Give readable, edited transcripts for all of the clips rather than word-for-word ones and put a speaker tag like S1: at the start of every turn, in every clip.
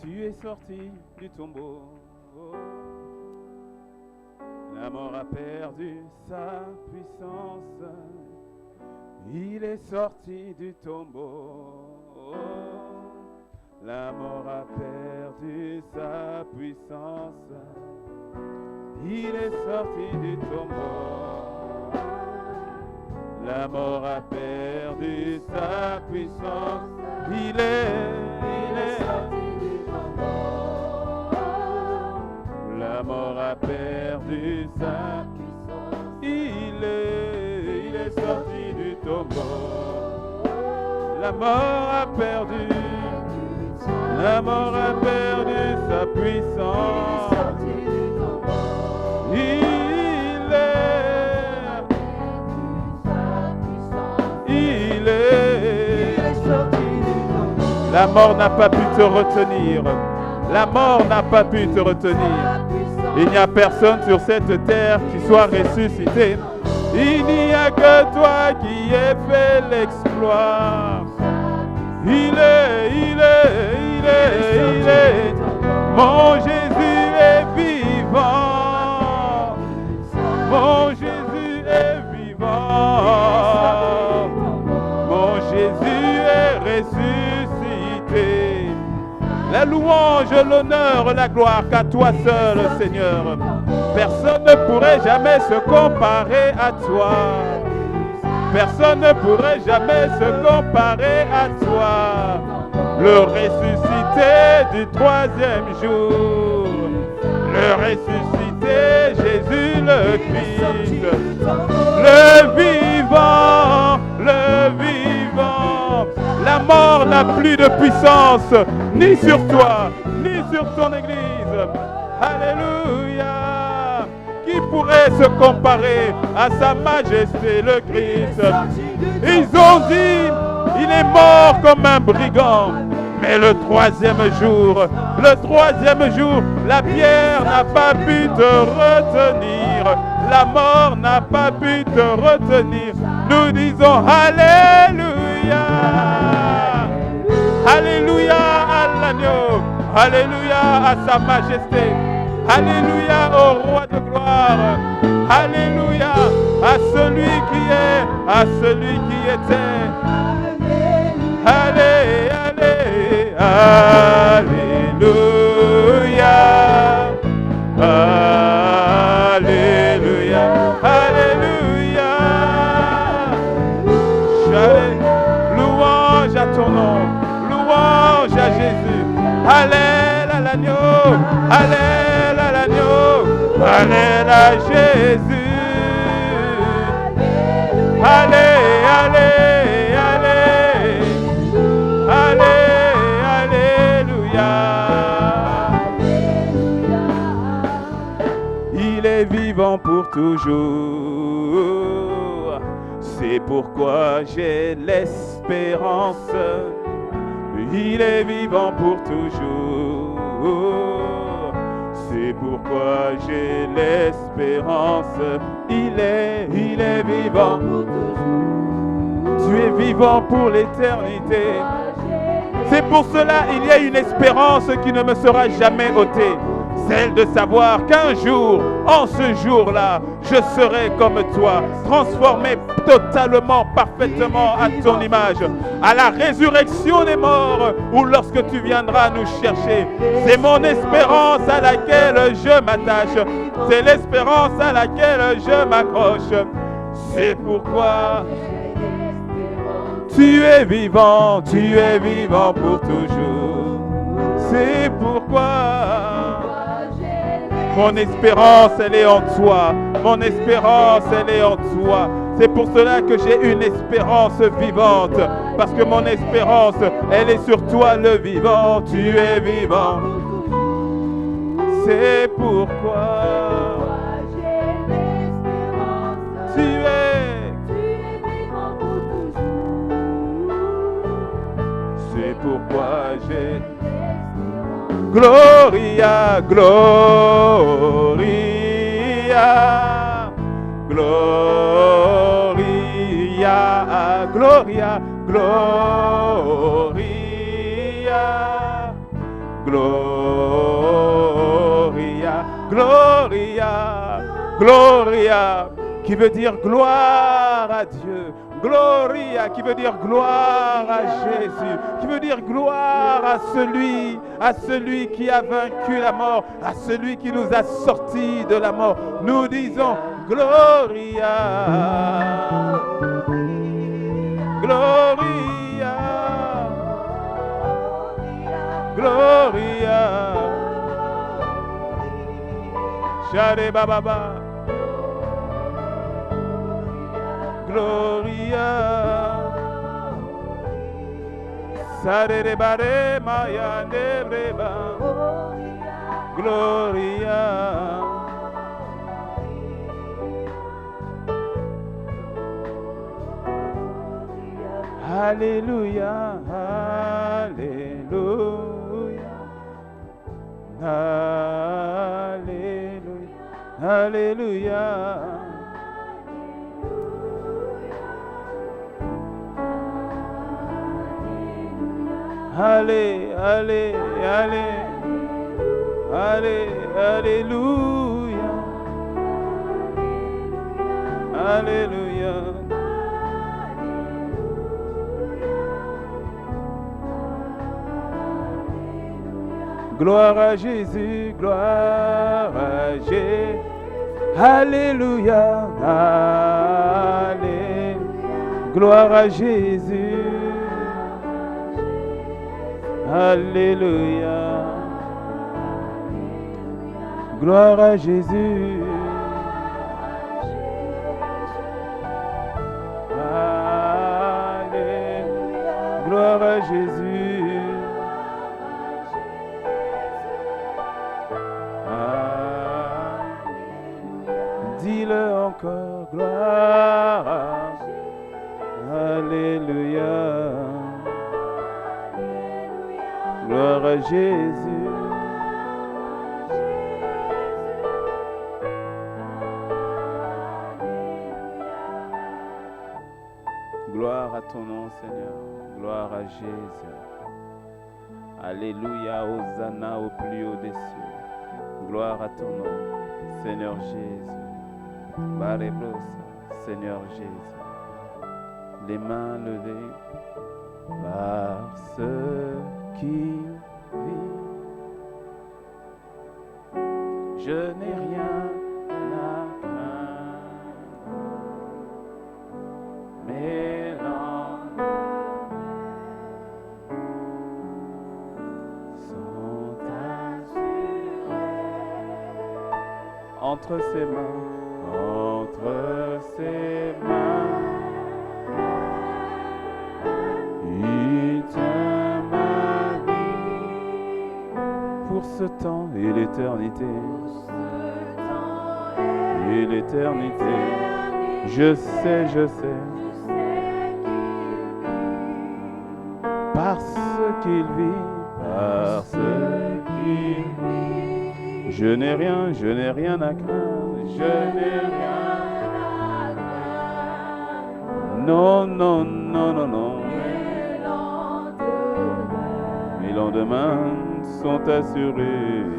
S1: Tu es sorti du tombeau. La mort a perdu sa puissance. Il est sorti du tombeau. La mort a perdu sa puissance. Il est sorti du tombeau. La mort a perdu sa puissance. Il est sorti du tombeau. La mort a perdu sa puissance. Il est sorti du tombeau. La mort a perdu. La mort a perdu sa puissance. Il est sorti du tombeau. La mort n'a pas pu te retenir. La mort n'a pas pu te retenir. Il n'y a personne sur cette terre qui soit ressuscité. Il n'y a que toi qui aies fait l'exploit. Il est. Mon Jésus est vivant. Mon Jésus est vivant. Mon Jésus est ressuscité. La louange, l'honneur, la gloire qu'à toi seul, Seigneur. Personne ne pourrait jamais se comparer à toi. Personne ne pourrait jamais se comparer à toi. Le ressuscité du troisième jour. Le ressuscité, Jésus le Christ. Le vivant, le vivant. La mort n'a plus de puissance, ni sur toi, ni sur ton église. Alléluia. Qui pourrait se comparer à sa majesté, le Christ? Ils ont dit, il est mort comme un brigand. Mais le troisième jour, la pierre n'a pas pu te retenir. La mort n'a pas pu te retenir. Nous disons Alléluia. Alléluia à l'agneau. Alléluia à sa majesté. Alléluia au roi de gloire. Alléluia à celui qui est, à celui qui était. Allez, allez, alléluia. Alléluia. Alléluia. Louange à ton nom. Louange à Jésus. Allez à l'agneau. Allez à l'agneau. Allez à Jésus. Allez, allez, allez. Allez, alléluia. Il est vivant pour toujours. C'est pourquoi j'ai l'espérance. Il est vivant pour toujours. C'est pourquoi j'ai l'espérance. Il est vivant pour toujours. Tu es vivant pour l'éternité. C'est pour cela il y a une espérance qui ne me sera jamais ôtée. Celle de savoir qu'un jour, en ce jour-là, je serai comme toi, transformé totalement, parfaitement à ton image. À la résurrection des morts, ou lorsque tu viendras nous chercher. C'est mon espérance à laquelle je m'attache. C'est l'espérance à laquelle je m'accroche. C'est pourquoi tu es vivant pour toujours. C'est pourquoi mon espérance, elle est en toi. Mon espérance, elle est en toi. C'est pour cela que j'ai une espérance vivante. Parce que mon espérance, elle est sur toi le vivant. Tu es vivant. C'est pourquoi tu es vivant pour toujours. C'est pourquoi j'ai Gloria, Gloria, Gloria, Gloria, Gloria, Gloria. Gloria, qui veut dire gloire à Dieu. Gloria, qui veut dire gloire à Jésus, qui veut dire gloire à celui qui a vaincu la mort, à celui qui nous a sortis de la mort. Nous disons Gloria, Gloria, Gloria, Share Baba. Gloria, Sarere bare maya nebreba, Gloria, Alléluia, Alléluia, Alléluia, Alléluia. Allez, allez, allez, allez, alléluia, alléluia. Gloire à Jésus, gloire à Jésus, alléluia, alléluia, gloire à Jésus. Alléluia. Gloire à Jésus. Alléluia. Gloire à Jésus. Dis-le encore. Gloire à Alléluia. Gloire à Jésus. Gloire à ton nom, Seigneur. Gloire à Jésus. Alléluia, Hosanna au plus haut des cieux. Gloire à ton nom, Seigneur Jésus. Barebrosa, Seigneur Jésus. Les mains levées par ceux qui vivent. Je n'ai rien à craindre. Mes lendemains sont assurés entre ses mains, entre ses mains. Il tient ma vie pour ce temps et l'éternité. Et l'éternité, je sais, parce qu'il vit, parce qu'il vit, je n'ai rien à craindre, je n'ai rien à craindre. Non, non, non, non, non. Mes lendemains sont assurés.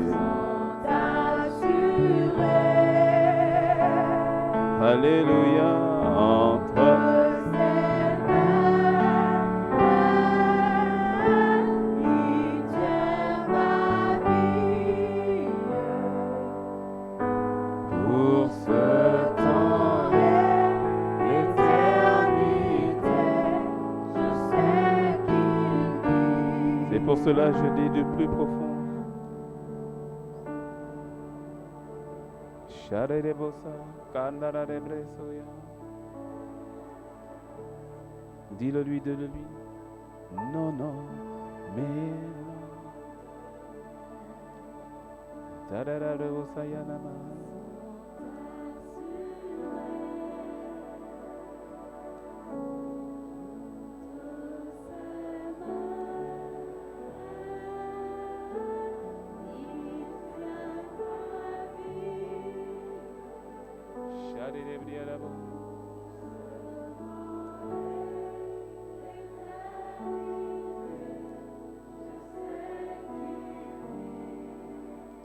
S1: Alléluia, entre ses mains, il tient ma vie. Pour ce temps et l'éternité, je sais qu'il vit. C'est pour cela que je dis du plus profond. Dis-le lui, dis-le lui. Non, non, mais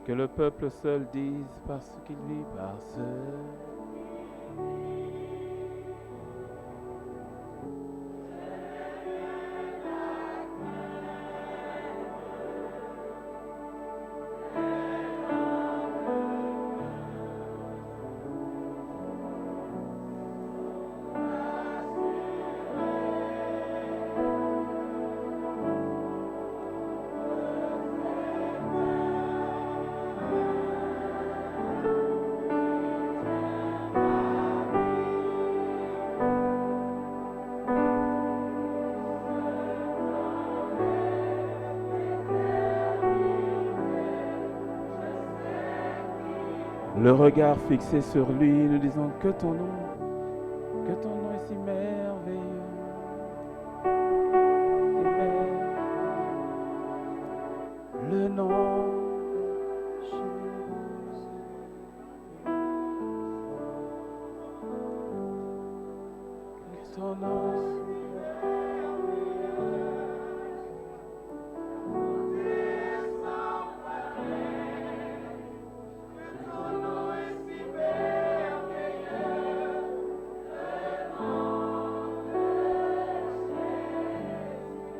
S1: Que le peuple seul dise parce qu'il vit par ce. Le regard fixé sur lui, nous disons que ton nom est si merveilleux. Le nom de Jésus.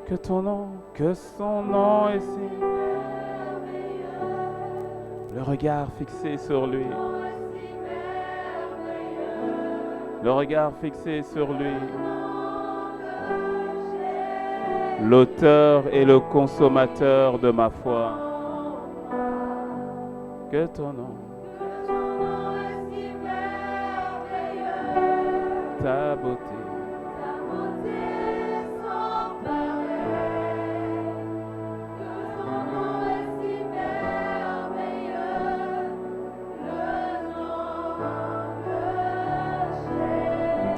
S1: Que ton nom que son nom est si le regard fixé sur lui, le regard fixé sur lui, l'auteur et le consommateur de ma foi, que ton nom, ta beauté,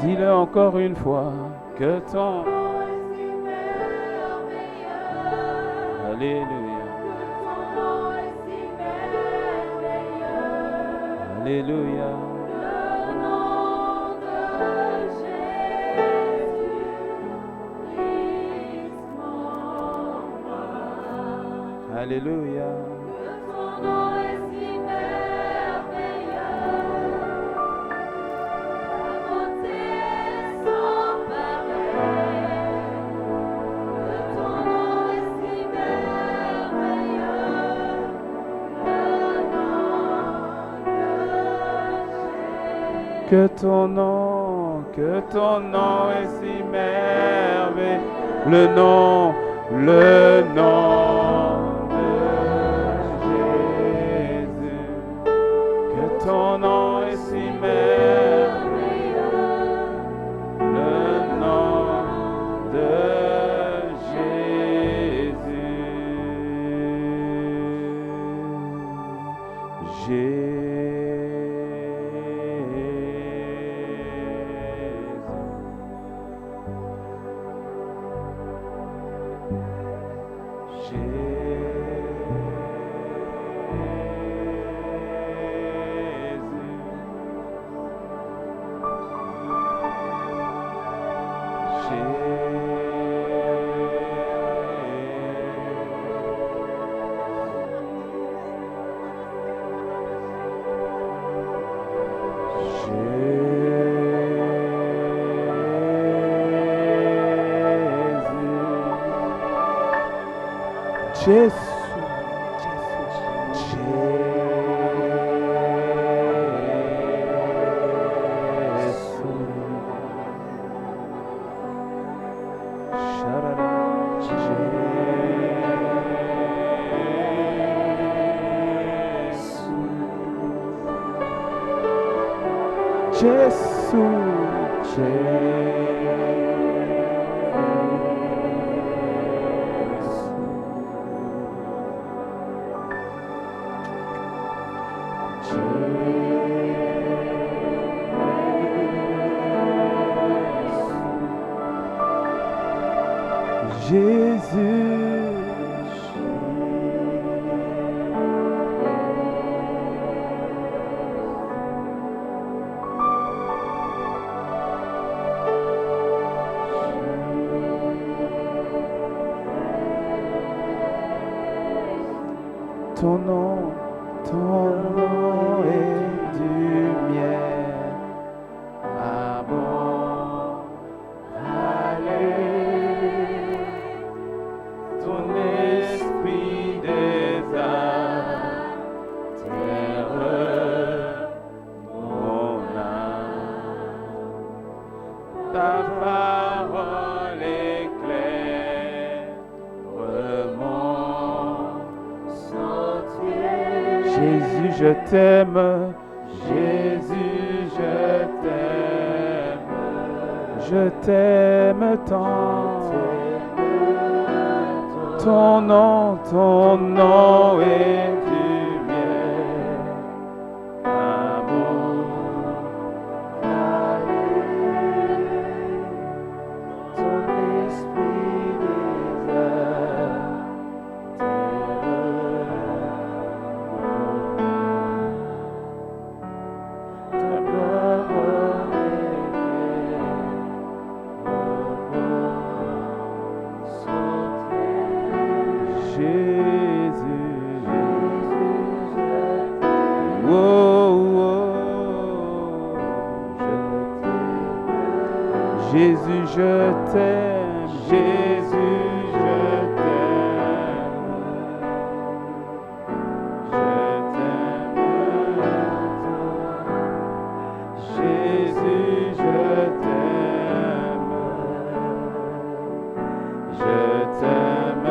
S1: dis-le encore une fois, que ton Alléluia, Alléluia, Alléluia. Que ton nom est si merveilleux, le nom de Jésus. Que ton nom est si merveilleux, le nom de Jésus. Jésus, ton nom Ton nom est du miel, amour, allez, ton esprit des âmes, terre, mon âme, ta parole éclaire, mon sentier. Jésus, je t'aime, Jésus, je t'aime tant. Ton nom est du miel, amour, ton esprit des âmes, ta parole Jésus, oh, oh, Jésus, je t'aime, Jésus, je t'aime, Jésus, je t'aime, je t'aime.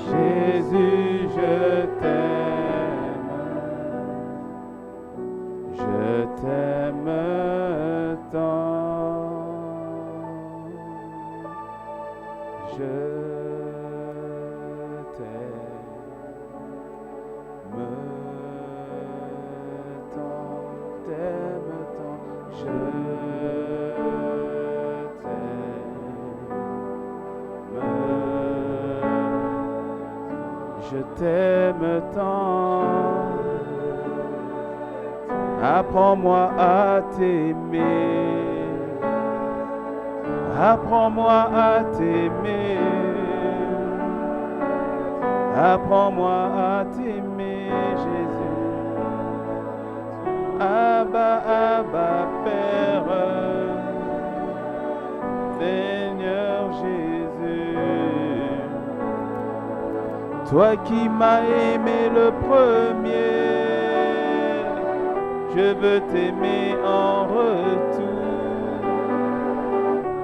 S1: Jésus, je t'aime tant, je t'aime tant, je t'aime tant. Apprends-moi à t'aimer, apprends-moi à t'aimer, apprends-moi à t'aimer, Jésus. Abba, Abba, Père, Seigneur Jésus, toi qui m'as aimé le premier, je veux t'aimer en retour.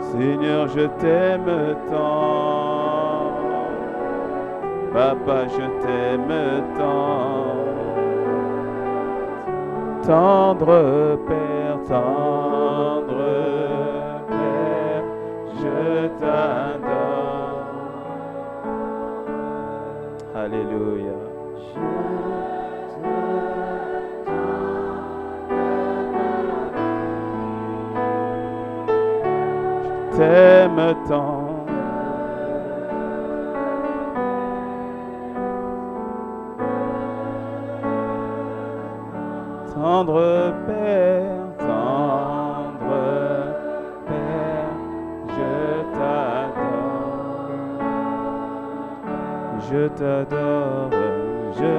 S1: Seigneur, je t'aime tant. Papa, je t'aime tant. Tendre Père, je t'adore. Alléluia. Je t'aime tant. Tendre Père, je t'adore. Je t'adore, je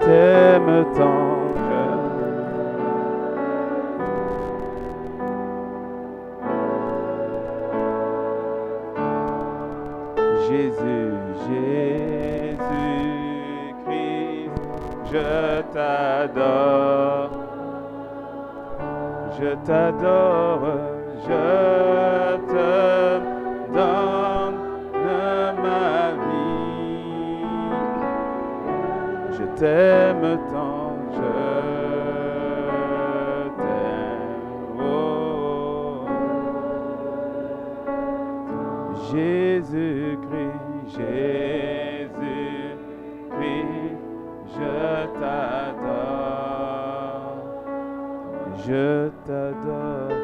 S1: t'aime tant. Jésus, Jésus-Christ, je t'adore, je t'adore, je te donne ma vie, je t'aime tant, je t'aime, oh. Jésus-Christ, Jésus-Christ, je t'adore, je t'adore.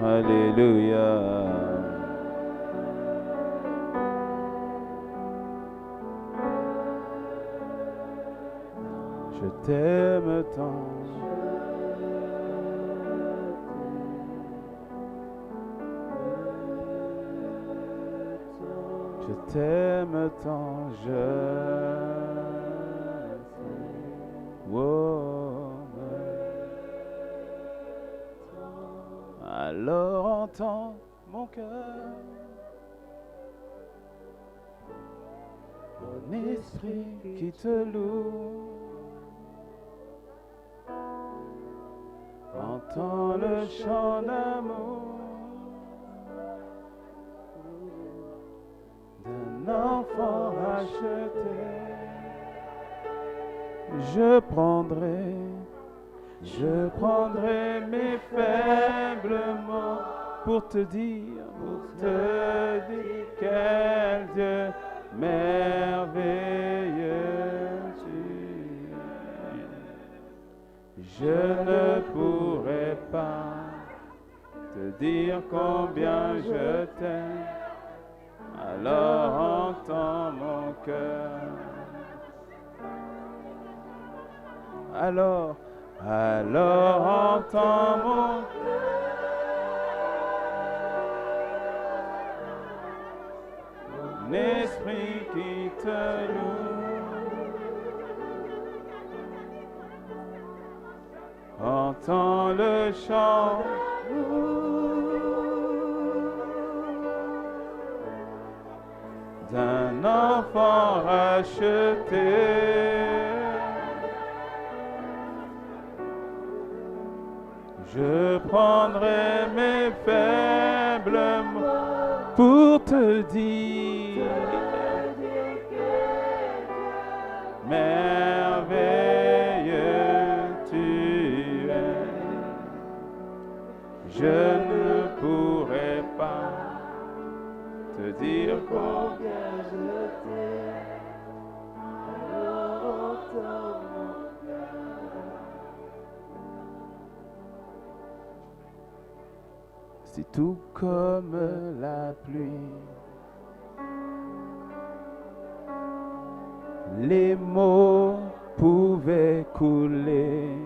S1: Alléluia. Je t'aime tant. Je t'aime tant, alors entends mon cœur, mon esprit qui te loue. Entends le chant d'amour d'un enfant racheté. Je prendrai mes faibles mots pour te dire quel Dieu merveilleux tu es. Je ne pourrai pas te dire combien je t'aime, alors entends mon cœur. Alors entends mon esprit qui te loue. Entends le chant d'un enfant racheté. Je prendrai mes faibles mots pour te dire merveilleux tu es. Je ne pourrai pas te dire combien je t'aime, alors entends mon cœur. C'est tout comme la pluie, les mots pouvaient couler,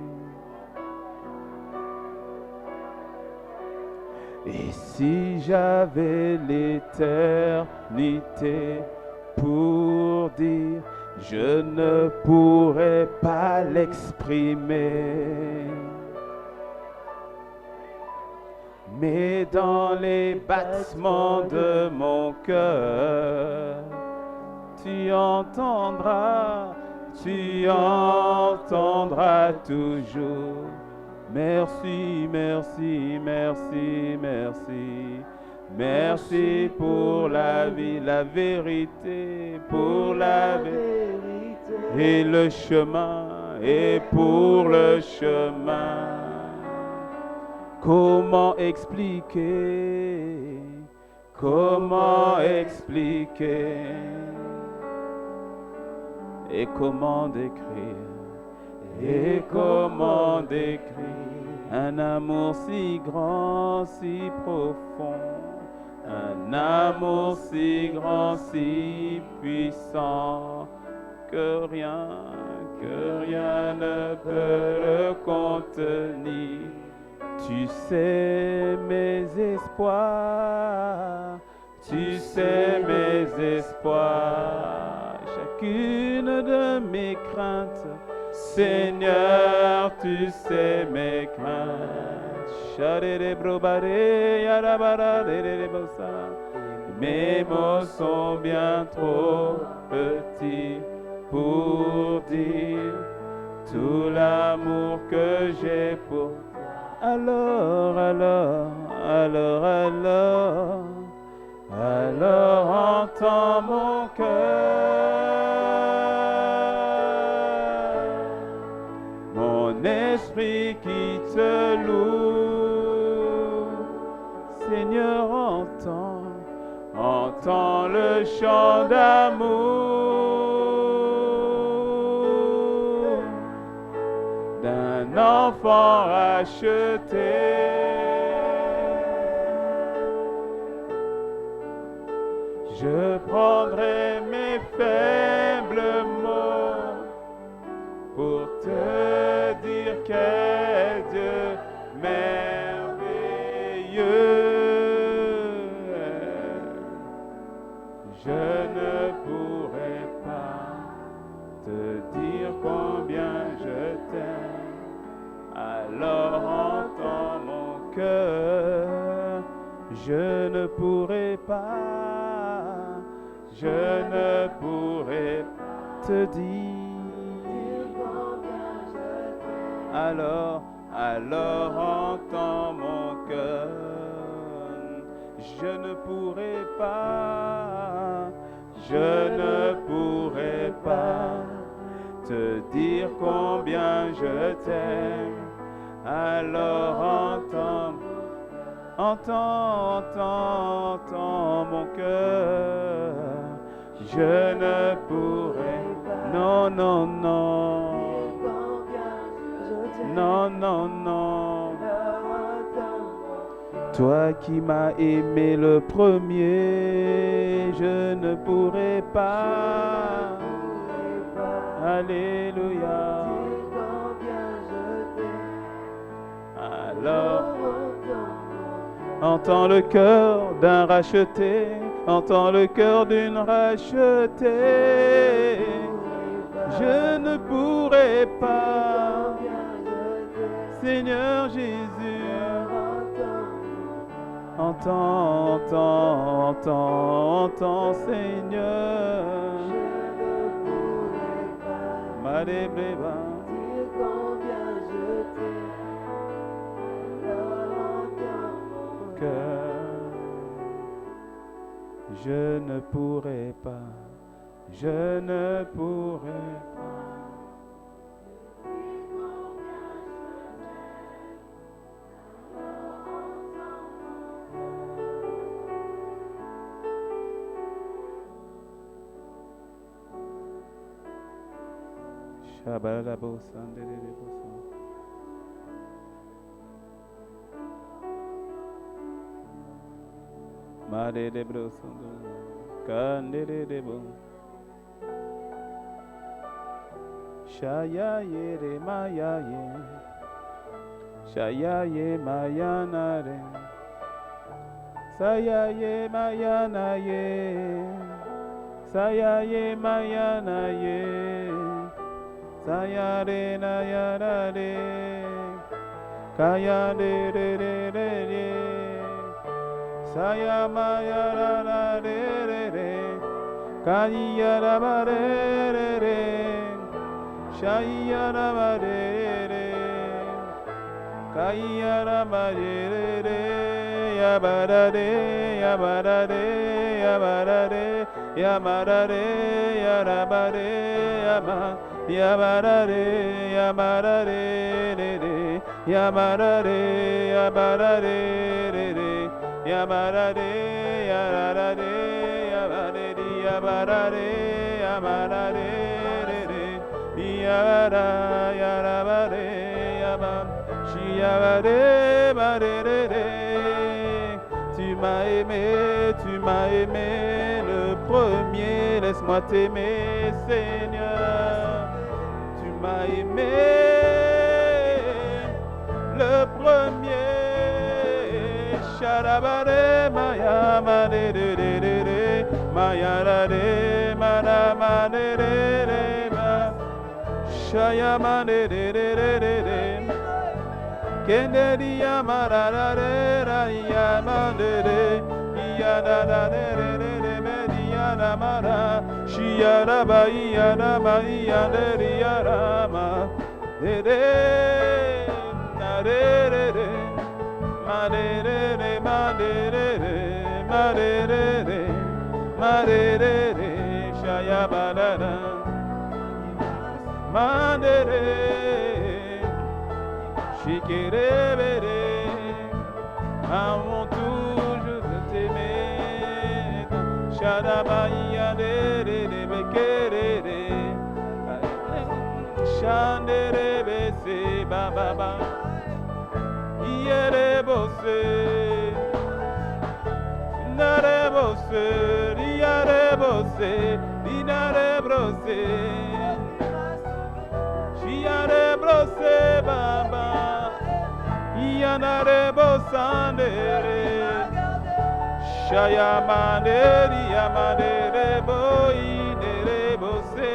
S1: et si j'avais l'éternité pour dire, je ne pourrais pas l'exprimer. Mais dans les battements de mon cœur, tu entendras toujours. Merci, merci, merci, merci. Merci pour la vie, la vérité, pour la vérité et le chemin, et pour le chemin. Comment expliquer et comment décrire un amour si grand, si profond, un amour si grand, si puissant, que rien ne peut le contenir. Tu sais mes espoirs, chacune de mes craintes. Seigneur, tu sais mes craintes. Mes mots sont bien trop petits pour dire tout l'amour que j'ai pour toi. Alors entends mon cœur, mon esprit qui te loue. Seigneur, entends le chant d'amour d'un enfant racheté. Je prendrai mes faibles mots pour te je ne pourrai pas te dire combien je t'aime. Alors entends mon cœur, je ne pourrai pas, je ne pourrai pas te dire combien je t'aime. Alors entends mon cœur, je ne pourrai pas, je ne pourrai pas te dire combien je t'aime. Alors entends mon cœur, je ne pourrai pas. Non, non, non. Non, non, non. Toi qui m'as aimé le premier, je ne pourrai pas. Alléluia. Alors, entends le cœur d'un racheté, entends le cœur d'une rachetée. Je ne pourrai pas, Seigneur Jésus. Entends, Seigneur. Madébéba. Je ne pourrai pas, je ne pourrai pas. Shabalabo Sandelebo. Mare de brosondo, candere de bon. Shaya ye re maya ye, shaya ye maya na re, saya ye maya na ye, saya ye maya na ye, saya re na ya na re, kaya re re re re re. Saya maya ra ra re re re, kaya ra ba re re re, shaya ra ba re re, kaya ra ba re re, ya ba ra re, ya ba ra re, ya ba ra re, ya ba ra re, ya ra ba re, ya ba ra re, ya ba ra re re re, ya ba ra re, ya ba ra re re re. Yabarare, yarare, yabarare, yabarare, yabarare, yabara, yarabare, yabam, shiyabare, barere. Tu m'as aimé le premier, laisse-moi t'aimer, Seigneur. Tu m'as aimé le premier. Sharabare maya mare re re re re maya ra re mara mare re re ma shaya mare re re re re re kenderi amara ra re ra ya mare re ya ra ra re re re re me ya ra mara shia ra ba ya ra ma ya re ya ra ma re re na re re re Madere, madere, madere, madere, shaya badada. Madere, shikere bere, avant tout je veux t'aimer. Shadabaya de bekere, shandere bese baba. Yere bose, nare bose, yare bose, dinare brose, shiare brose baba, yanare bosandere, Shaya manderi amandere boy dere bose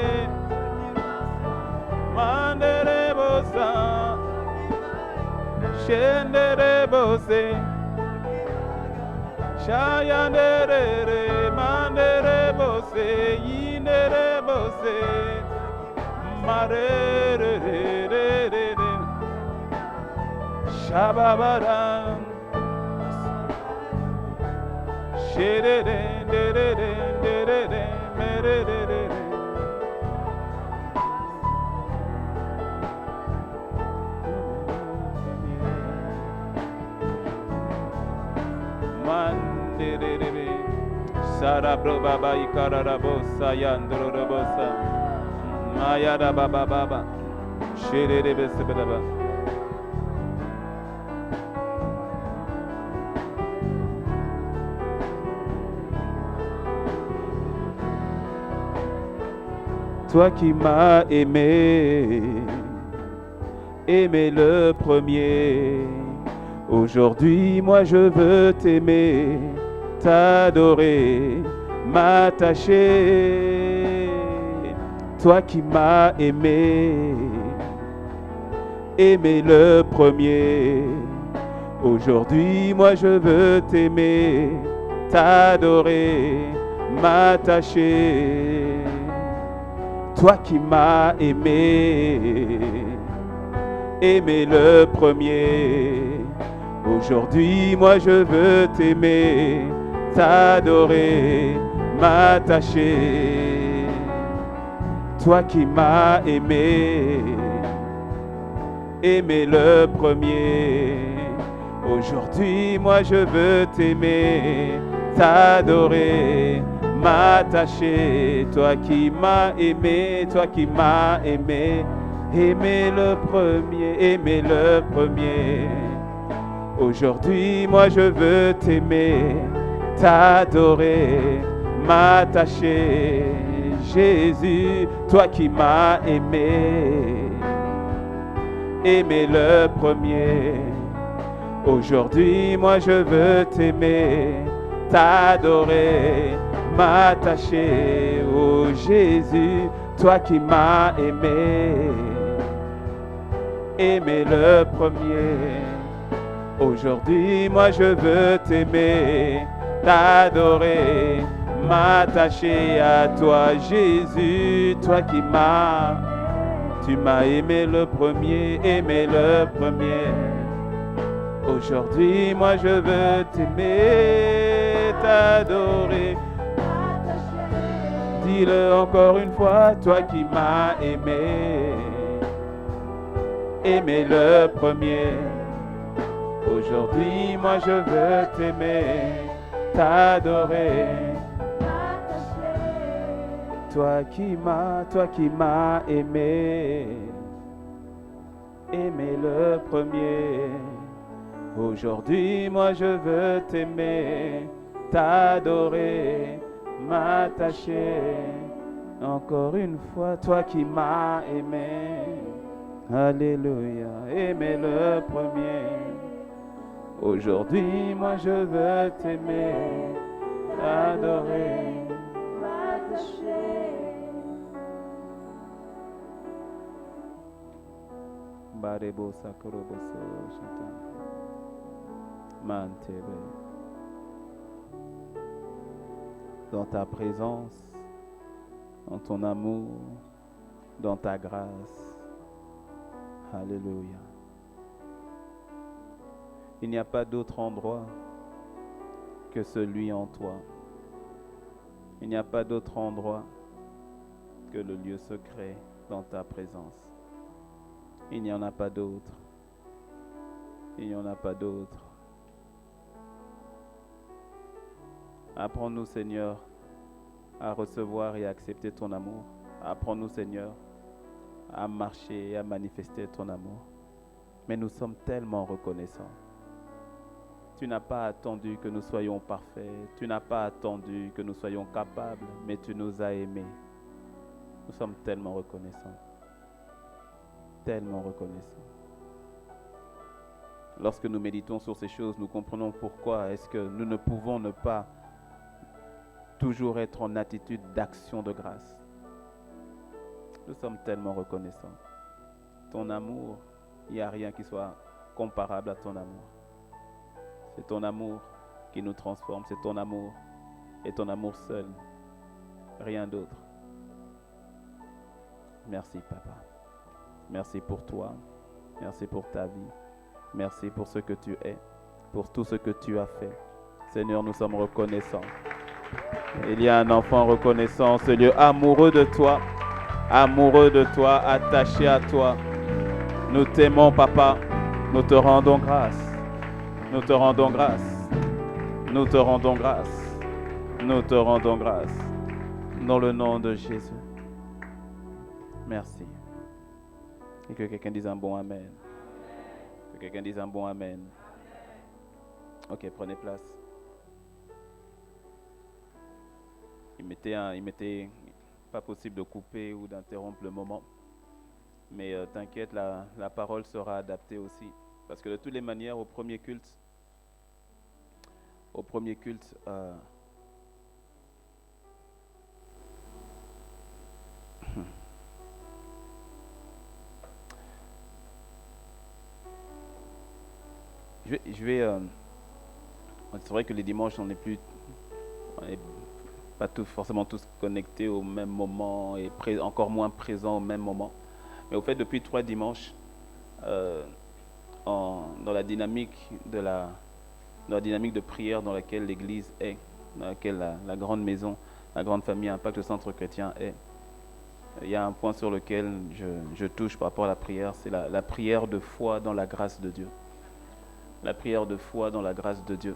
S1: mandere bosa shendere bose Shaya ndere mandere bose yindere bose marere Shababara Sherere dere merere Mandere Sarabro baba ikararabosa yandorobosa Mayara baba baba Sherere besebaba Toi qui m'as aimé le premier. Aujourd'hui, moi je veux t'aimer, t'adorer, m'attacher. Toi qui m'as aimé le premier. Aujourd'hui, moi je veux t'aimer, t'adorer, m'attacher. Toi qui m'as aimé le premier. Aujourd'hui, moi je veux t'aimer, t'adorer, m'attacher. Toi qui m'as aimé le premier. Aujourd'hui, moi je veux t'aimer, t'adorer, m'attacher. Toi qui m'as aimé le premier. Aujourd'hui, moi je veux t'aimer, t'adorer, m'attacher. Jésus, toi qui m'as aimé le premier. Aujourd'hui, moi je veux t'aimer, t'adorer, m'attacher. Oh Jésus, toi qui m'as aimé le premier. Aujourd'hui, moi je veux t'aimer, t'adorer, m'attacher à toi, Jésus, toi qui tu m'as aimé le premier, Aujourd'hui, moi je veux t'aimer, t'adorer. Dis-le encore une fois, toi qui m'as aimé le premier. Aujourd'hui, moi je veux t'aimer, t'adorer. Toi qui m'as aimé le premier. Aujourd'hui, moi je veux t'aimer, t'adorer, m'attacher. Encore une fois, toi qui m'as aimé. Alléluia, aimé le premier. Aujourd'hui, moi je veux t'aimer, t'adorer, m'attacher. Barebo sakoroboso chanta. Mantebe. Dans ta présence, dans ton amour, dans ta grâce. Alléluia. Il n'y a pas d'autre endroit que celui en toi. Il n'y a pas d'autre endroit que le lieu secret dans ta présence. Il n'y en a pas d'autre. Il n'y en a pas d'autre. Apprends-nous, Seigneur, à recevoir et à accepter ton amour. Apprends-nous, Seigneur, à marcher et à manifester ton amour. Mais nous sommes tellement reconnaissants. Tu n'as pas attendu que nous soyons parfaits. Tu n'as pas attendu que nous soyons capables, mais tu nous as aimés. Nous sommes tellement reconnaissants. Tellement reconnaissants. Lorsque nous méditons sur ces choses, nous comprenons pourquoi est-ce que nous ne pouvons ne pas toujours être en attitude d'action de grâce. Nous sommes tellement reconnaissants. Ton amour, il n'y a rien qui soit comparable à ton amour. C'est ton amour qui nous transforme, c'est ton amour et ton amour seul, rien d'autre. Merci Papa. Merci pour toi, merci pour ta vie, merci pour ce que tu es, pour tout ce que tu as fait. Seigneur, nous sommes reconnaissants. Il y a un enfant reconnaissant, ce lieu amoureux de toi, attaché à toi. Nous t'aimons, Papa. Nous te rendons grâce. Nous te rendons grâce. Nous te rendons grâce. Nous te rendons grâce. Dans le nom de Jésus. Merci. Et que quelqu'un dise un bon Amen. Que quelqu'un dise un bon Amen. Ok, prenez place. Il m'était pas possible de couper ou d'interrompre le moment. Mais t'inquiète, la parole sera adaptée aussi. Parce que de toutes les manières, au premier culte, c'est vrai que les dimanches, on n'est pas forcément tous connectés au même moment et encore moins présents au même moment. Mais au fait, depuis 3 dimanches, dans la dynamique de prière dans laquelle l'Église est, dans laquelle la grande maison, la grande famille Impact, le centre chrétien est, il y a un point sur lequel je touche par rapport à la prière, c'est la prière de foi dans la grâce de Dieu. La prière de foi dans la grâce de Dieu.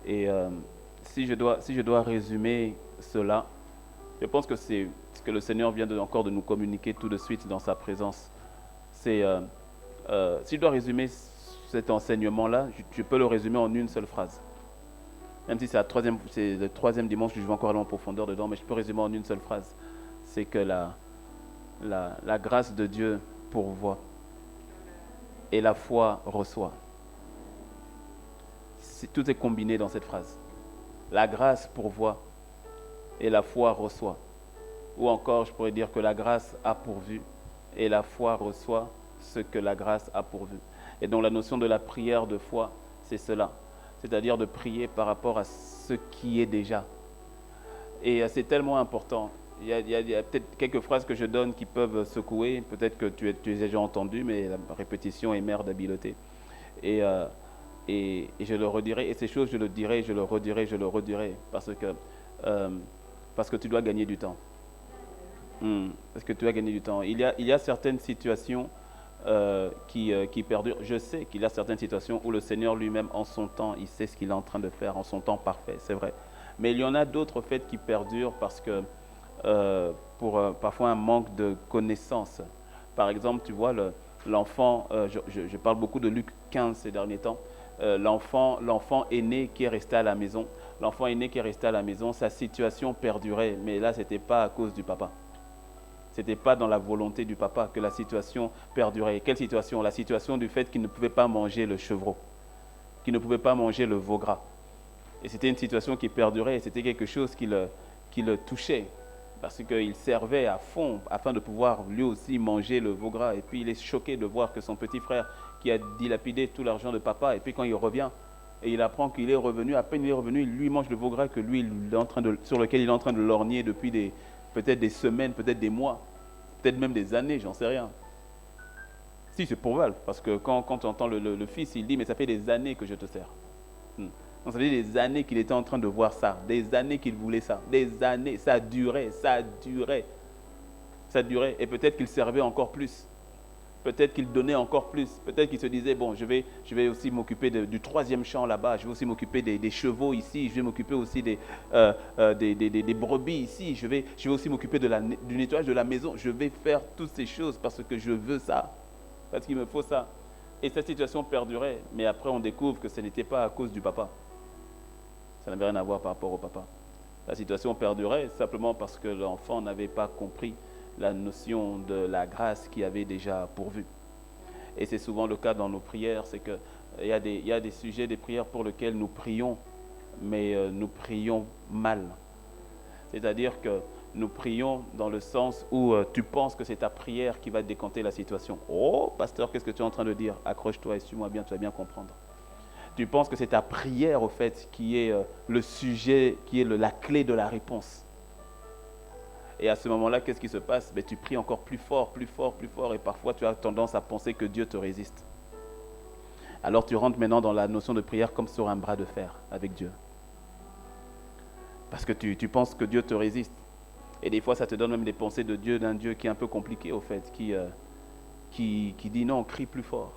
S1: Et si je dois résumer cela, je pense que c'est ce que le Seigneur vient encore de nous communiquer tout de suite dans sa présence. Si je dois résumer cet enseignement-là, je peux le résumer en une seule phrase. Même si c'est le 3e dimanche, je vais encore aller en profondeur dedans, mais je peux résumer en une seule phrase. C'est que la grâce de Dieu pourvoit et la foi reçoit. Tout est combiné dans cette phrase. La grâce pourvoit et la foi reçoit. Ou encore, je pourrais dire que la grâce a pourvu et la foi reçoit ce que la grâce a pourvu. Et donc la notion de la prière de foi, c'est cela. C'est-à-dire de prier par rapport à ce qui est déjà. Et c'est tellement important. Il y a peut-être quelques phrases que je donne qui peuvent secouer. Peut-être que tu as déjà entendu, mais la répétition est mère d'habileté. Et je le redirai. Et ces choses, je le dirai, je le redirai. Parce que tu dois gagner du temps. Parce que tu dois gagner du temps. Il y a certaines situations qui perdurent. Je sais qu'il y a certaines situations où le Seigneur lui-même, en son temps, il sait ce qu'il est en train de faire, en son temps parfait, c'est vrai. Mais il y en a d'autres faits qui perdurent parce que pour parfois un manque de connaissance. Par exemple, tu vois, l'enfant, je parle beaucoup de Luc 15 ces derniers temps, l'enfant aîné qui est resté à la maison. L'enfant aîné qui est resté à la maison, sa situation perdurait, mais là, ce n'était pas à cause du papa. Ce n'était pas dans la volonté du papa que la situation perdurait. Quelle situation? La situation du fait qu'il ne pouvait pas manger le chevreau, qu'il ne pouvait pas manger le veau gras. Et c'était une situation qui perdurait, et c'était quelque chose qui le touchait, parce qu'il servait à fond afin de pouvoir lui aussi manger le veau gras. Et puis il est choqué de voir que son petit frère, qui a dilapidé tout l'argent de papa, et puis quand il revient, et il apprend qu'il est revenu, à peine il est revenu, il lui mange le veau gras que lui, sur lequel il est en train de lorgner depuis peut-être des semaines, peut-être des mois, peut-être même des années, j'en sais rien. Si, c'est probable, parce que quand tu entends le fils, il dit, mais ça fait des années que je te sers. Donc ça fait des années qu'il était en train de voir ça, des années qu'il voulait ça, des années, ça durait, et peut-être qu'il servait encore plus. Peut-être qu'il donnait encore plus. Peut-être qu'il se disait, bon, je vais aussi m'occuper du 3e champ là-bas. Je vais aussi m'occuper des chevaux ici. Je vais m'occuper aussi des brebis ici. Je vais aussi m'occuper du nettoyage de la maison. Je vais faire toutes ces choses parce que je veux ça. Parce qu'il me faut ça. Et cette situation perdurait. Mais après, on découvre que ce n'était pas à cause du papa. Ça n'avait rien à voir par rapport au papa. La situation perdurait simplement parce que l'enfant n'avait pas compris la notion de la grâce qui avait déjà pourvu. Et c'est souvent le cas dans nos prières, c'est qu'il y a des sujets des prières pour lesquels nous prions, mais nous prions mal. C'est-à-dire que nous prions dans le sens où tu penses que c'est ta prière qui va décanter la situation. Oh, pasteur, qu'est-ce que tu es en train de dire? Accroche-toi et suis-moi bien, tu vas bien comprendre. Tu penses que c'est ta prière, au fait, qui est le sujet, qui est la clé de la réponse. Et à ce moment-là, qu'est-ce qui se passe? Tu pries encore plus fort, plus fort, plus fort, et parfois tu as tendance à penser que Dieu te résiste. Alors tu rentres maintenant dans la notion de prière comme sur un bras de fer avec Dieu. Parce que tu penses que Dieu te résiste. Et des fois, ça te donne même des pensées de Dieu, d'un Dieu qui est un peu compliqué, au fait, qui dit non, crie plus fort.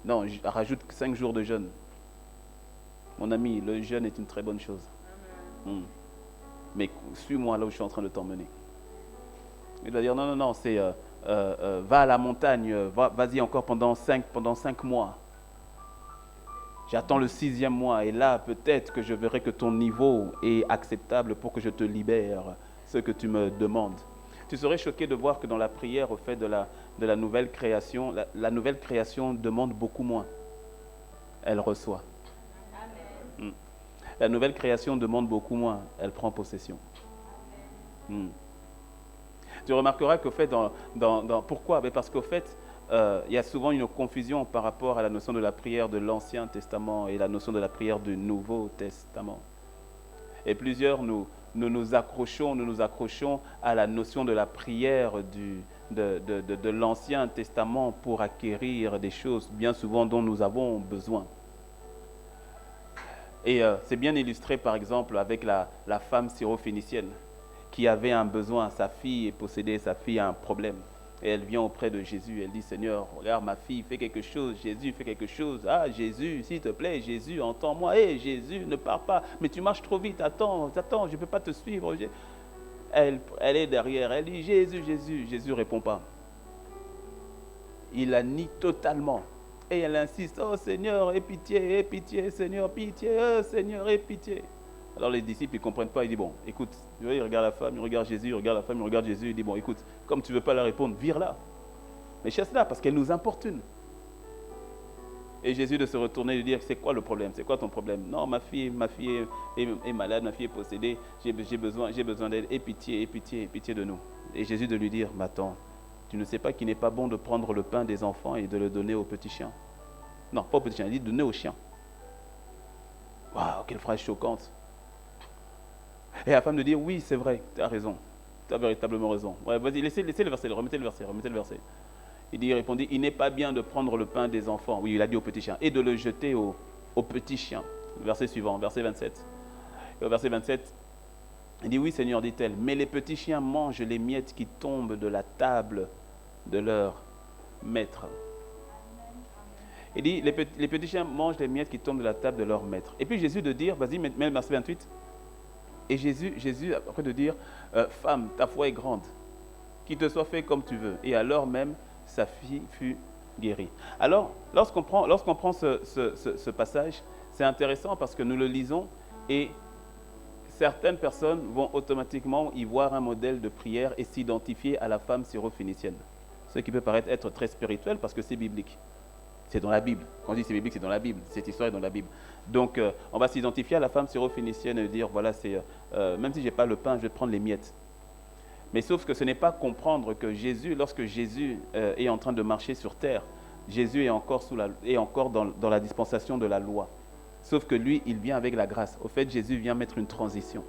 S1: Non, rajoute 5 jours de jeûne. Mon ami, le jeûne est une très bonne chose. Mais suis-moi là où je suis en train de t'emmener. Il va dire non, c'est va à la montagne, vas-y encore pendant 5 mois. J'attends le 6e mois et là, peut-être que je verrai que ton niveau est acceptable pour que je te libère ce que tu me demandes. Tu serais choqué de voir que dans la prière, au fait de la nouvelle création, la nouvelle création demande beaucoup moins. Elle reçoit. Amen. La nouvelle création demande beaucoup moins. Elle prend possession. Tu remarqueras qu'au fait, pourquoi? Parce qu'au fait, il y a souvent une confusion par rapport à la notion de la prière de l'Ancien Testament et la notion de la prière du Nouveau Testament. Et plusieurs nous accrochons à la notion de la prière de l'Ancien Testament pour acquérir des choses bien souvent dont nous avons besoin. Et c'est bien illustré par exemple avec la femme syrophénicienne qui avait un besoin, sa fille est possédée, sa fille a un problème. Et elle vient auprès de Jésus, elle dit, Seigneur, regarde ma fille, fais quelque chose, Jésus, fais quelque chose. Ah, Jésus, s'il te plaît, Jésus, entends-moi. Hé, Jésus, ne pars pas, mais tu marches trop vite, attends, je ne peux pas te suivre. Elle est derrière, elle dit, Jésus, Jésus ne répond pas. Il la nie totalement. Et elle insiste, oh Seigneur, aie pitié, Seigneur, pitié, oh Seigneur, aie pitié. Alors les disciples, ils ne comprennent pas, ils disent, bon, écoute, il regarde la femme, il regarde Jésus, il regarde la femme, il regarde Jésus, il dit, bon, écoute, comme tu ne veux pas la répondre, vire-la. Mais chasse-la, parce qu'elle nous importune. Et Jésus de se retourner et de dire, c'est quoi le problème? C'est quoi ton problème? Non, ma fille est malade, ma fille est possédée, j'ai besoin d'aide, aie pitié de nous. Et Jésus de lui dire, mais attends, tu ne sais pas qu'il n'est pas bon de prendre le pain des enfants et de le donner aux petits chiens? Non, pas aux petits chiens, il dit donner aux chiens. Waouh, quelle phrase choquante. Et la femme de dire, oui, c'est vrai, tu as raison, tu as véritablement raison. Ouais, vas-y, laissez le verset, remettez le verset. Il répondit, il n'est pas bien de prendre le pain des enfants, oui, il a dit aux petits chiens, et de le jeter aux petits chiens. Verset suivant, verset 27. Et au verset 27, il dit, oui, Seigneur, dit-elle, mais les petits chiens mangent les miettes qui tombent de la table de leur maître. Il dit, les petits chiens mangent les miettes qui tombent de la table de leur maître. Et puis Jésus de dire, vas-y, mets verset 28. Et Jésus, après de dire, femme, ta foi est grande, qu'il te soit fait comme tu veux. Et alors même, sa fille fut guérie. Alors, lorsqu'on prend ce passage, c'est intéressant parce que nous le lisons et certaines personnes vont automatiquement y voir un modèle de prière et s'identifier à la femme syrophénicienne. Ce qui peut paraître être très spirituel parce que c'est biblique. C'est dans la Bible. Quand on dit c'est biblique, c'est dans la Bible. Cette histoire est dans la Bible. Donc, on va s'identifier à la femme syrophénicienne et dire, voilà, même si je n'ai pas le pain, je vais prendre les miettes. Mais sauf que ce n'est pas comprendre que Jésus, lorsque Jésus est en train de marcher sur terre, Jésus est encore dans la dispensation de la loi. Sauf que lui, il vient avec la grâce. Au fait, Jésus vient mettre une transition.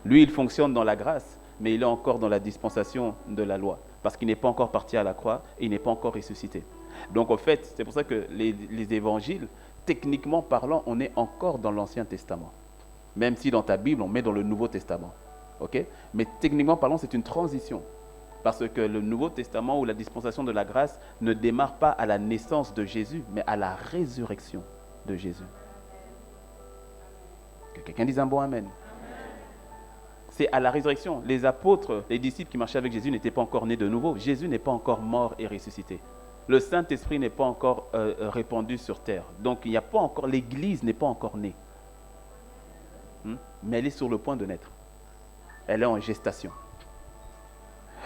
S1: Lui, il fonctionne dans la grâce, mais il est encore dans la dispensation de la loi. Parce qu'il n'est pas encore parti à la croix et il n'est pas encore ressuscité. Donc, au fait, c'est pour ça que les évangiles, techniquement parlant, on est encore dans l'Ancien Testament. Même si dans ta Bible, on met dans le Nouveau Testament. Okay? Mais techniquement parlant, c'est une transition. Parce que le Nouveau Testament ou la dispensation de la grâce ne démarre pas à la naissance de Jésus, mais à la résurrection de Jésus. Que quelqu'un dise un bon amen. C'est à la résurrection. Les apôtres, les disciples qui marchaient avec Jésus n'étaient pas encore nés de nouveau. Jésus n'est pas encore mort et ressuscité. Le Saint-Esprit n'est pas encore répandu sur terre. Donc, il n'y a pas encore, l'Église n'est pas encore née. Mais elle est sur le point de naître. Elle est en gestation.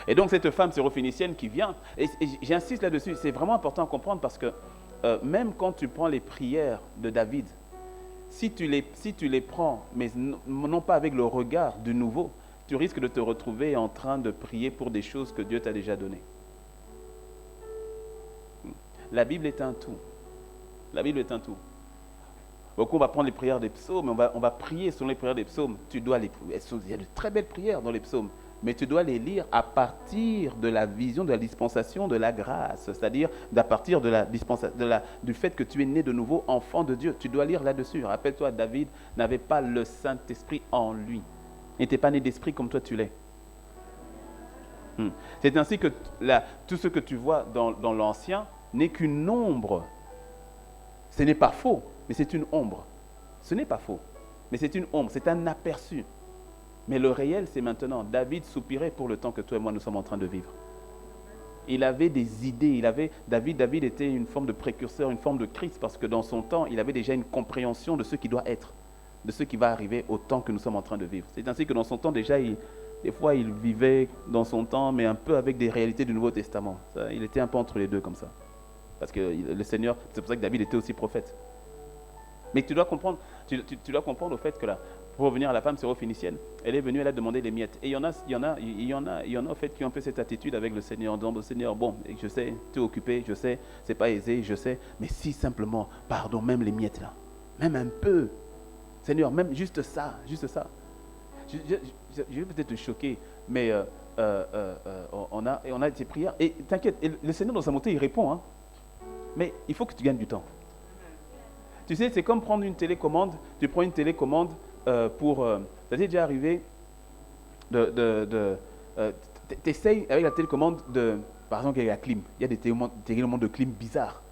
S1: Et donc, cette femme syrophénicienne qui vient, et j'insiste là-dessus, c'est vraiment important à comprendre parce que même quand tu prends les prières de David, si tu les prends, mais non pas avec le regard du nouveau, tu risques de te retrouver en train de prier pour des choses que Dieu t'a déjà données. La Bible est un tout. La Bible est un tout. Beaucoup, on va prendre les prières des psaumes, on va prier selon les prières des psaumes. Il y a de très belles prières dans les psaumes, mais tu dois les lire à partir de la vision de la dispensation de la grâce, c'est-à-dire à partir du fait que tu es né de nouveau enfant de Dieu. Tu dois lire là-dessus. Rappelle-toi, David n'avait pas le Saint-Esprit en lui. Il n'était pas né d'esprit comme toi tu l'es. C'est ainsi que tout ce que tu vois dans l'Ancien n'est qu'une ombre. Ce n'est pas faux, mais c'est une ombre. Ce n'est pas faux, mais c'est une ombre, c'est un aperçu. Mais le réel, c'est maintenant. David soupirait pour le temps que toi et moi, nous sommes en train de vivre. Il avait des idées. David était une forme de précurseur, une forme de Christ, parce que dans son temps, il avait déjà une compréhension de ce qui doit être, de ce qui va arriver au temps que nous sommes en train de vivre. C'est ainsi que dans son temps, déjà, des fois, il vivait dans son temps, mais un peu avec des réalités du Nouveau Testament. Il était un peu entre les deux comme ça. Parce que le Seigneur, c'est pour ça que David était aussi prophète. Mais tu dois comprendre, tu dois comprendre au fait que là, pour revenir à la femme syrophénicienne, elle est venue, elle a demandé les miettes. Et il y en a au fait qui ont un peu cette attitude avec le Seigneur, en disant, Seigneur, bon, je sais, tu es occupé, je sais, c'est pas aisé, je sais, mais si simplement, pardon, même les miettes là, même un peu, Seigneur, même juste ça. Je vais peut-être te choquer, mais on a ces prières, et t'inquiète, le Seigneur dans sa montée, il répond, hein. Mais il faut que tu gagnes du temps. Tu sais, c'est comme prendre une télécommande. Tu prends une télécommande pour... ça t'est déjà arrivé t'essayes avec la télécommande par exemple, avec la clim. Il y a des télécommandes de clim bizarres.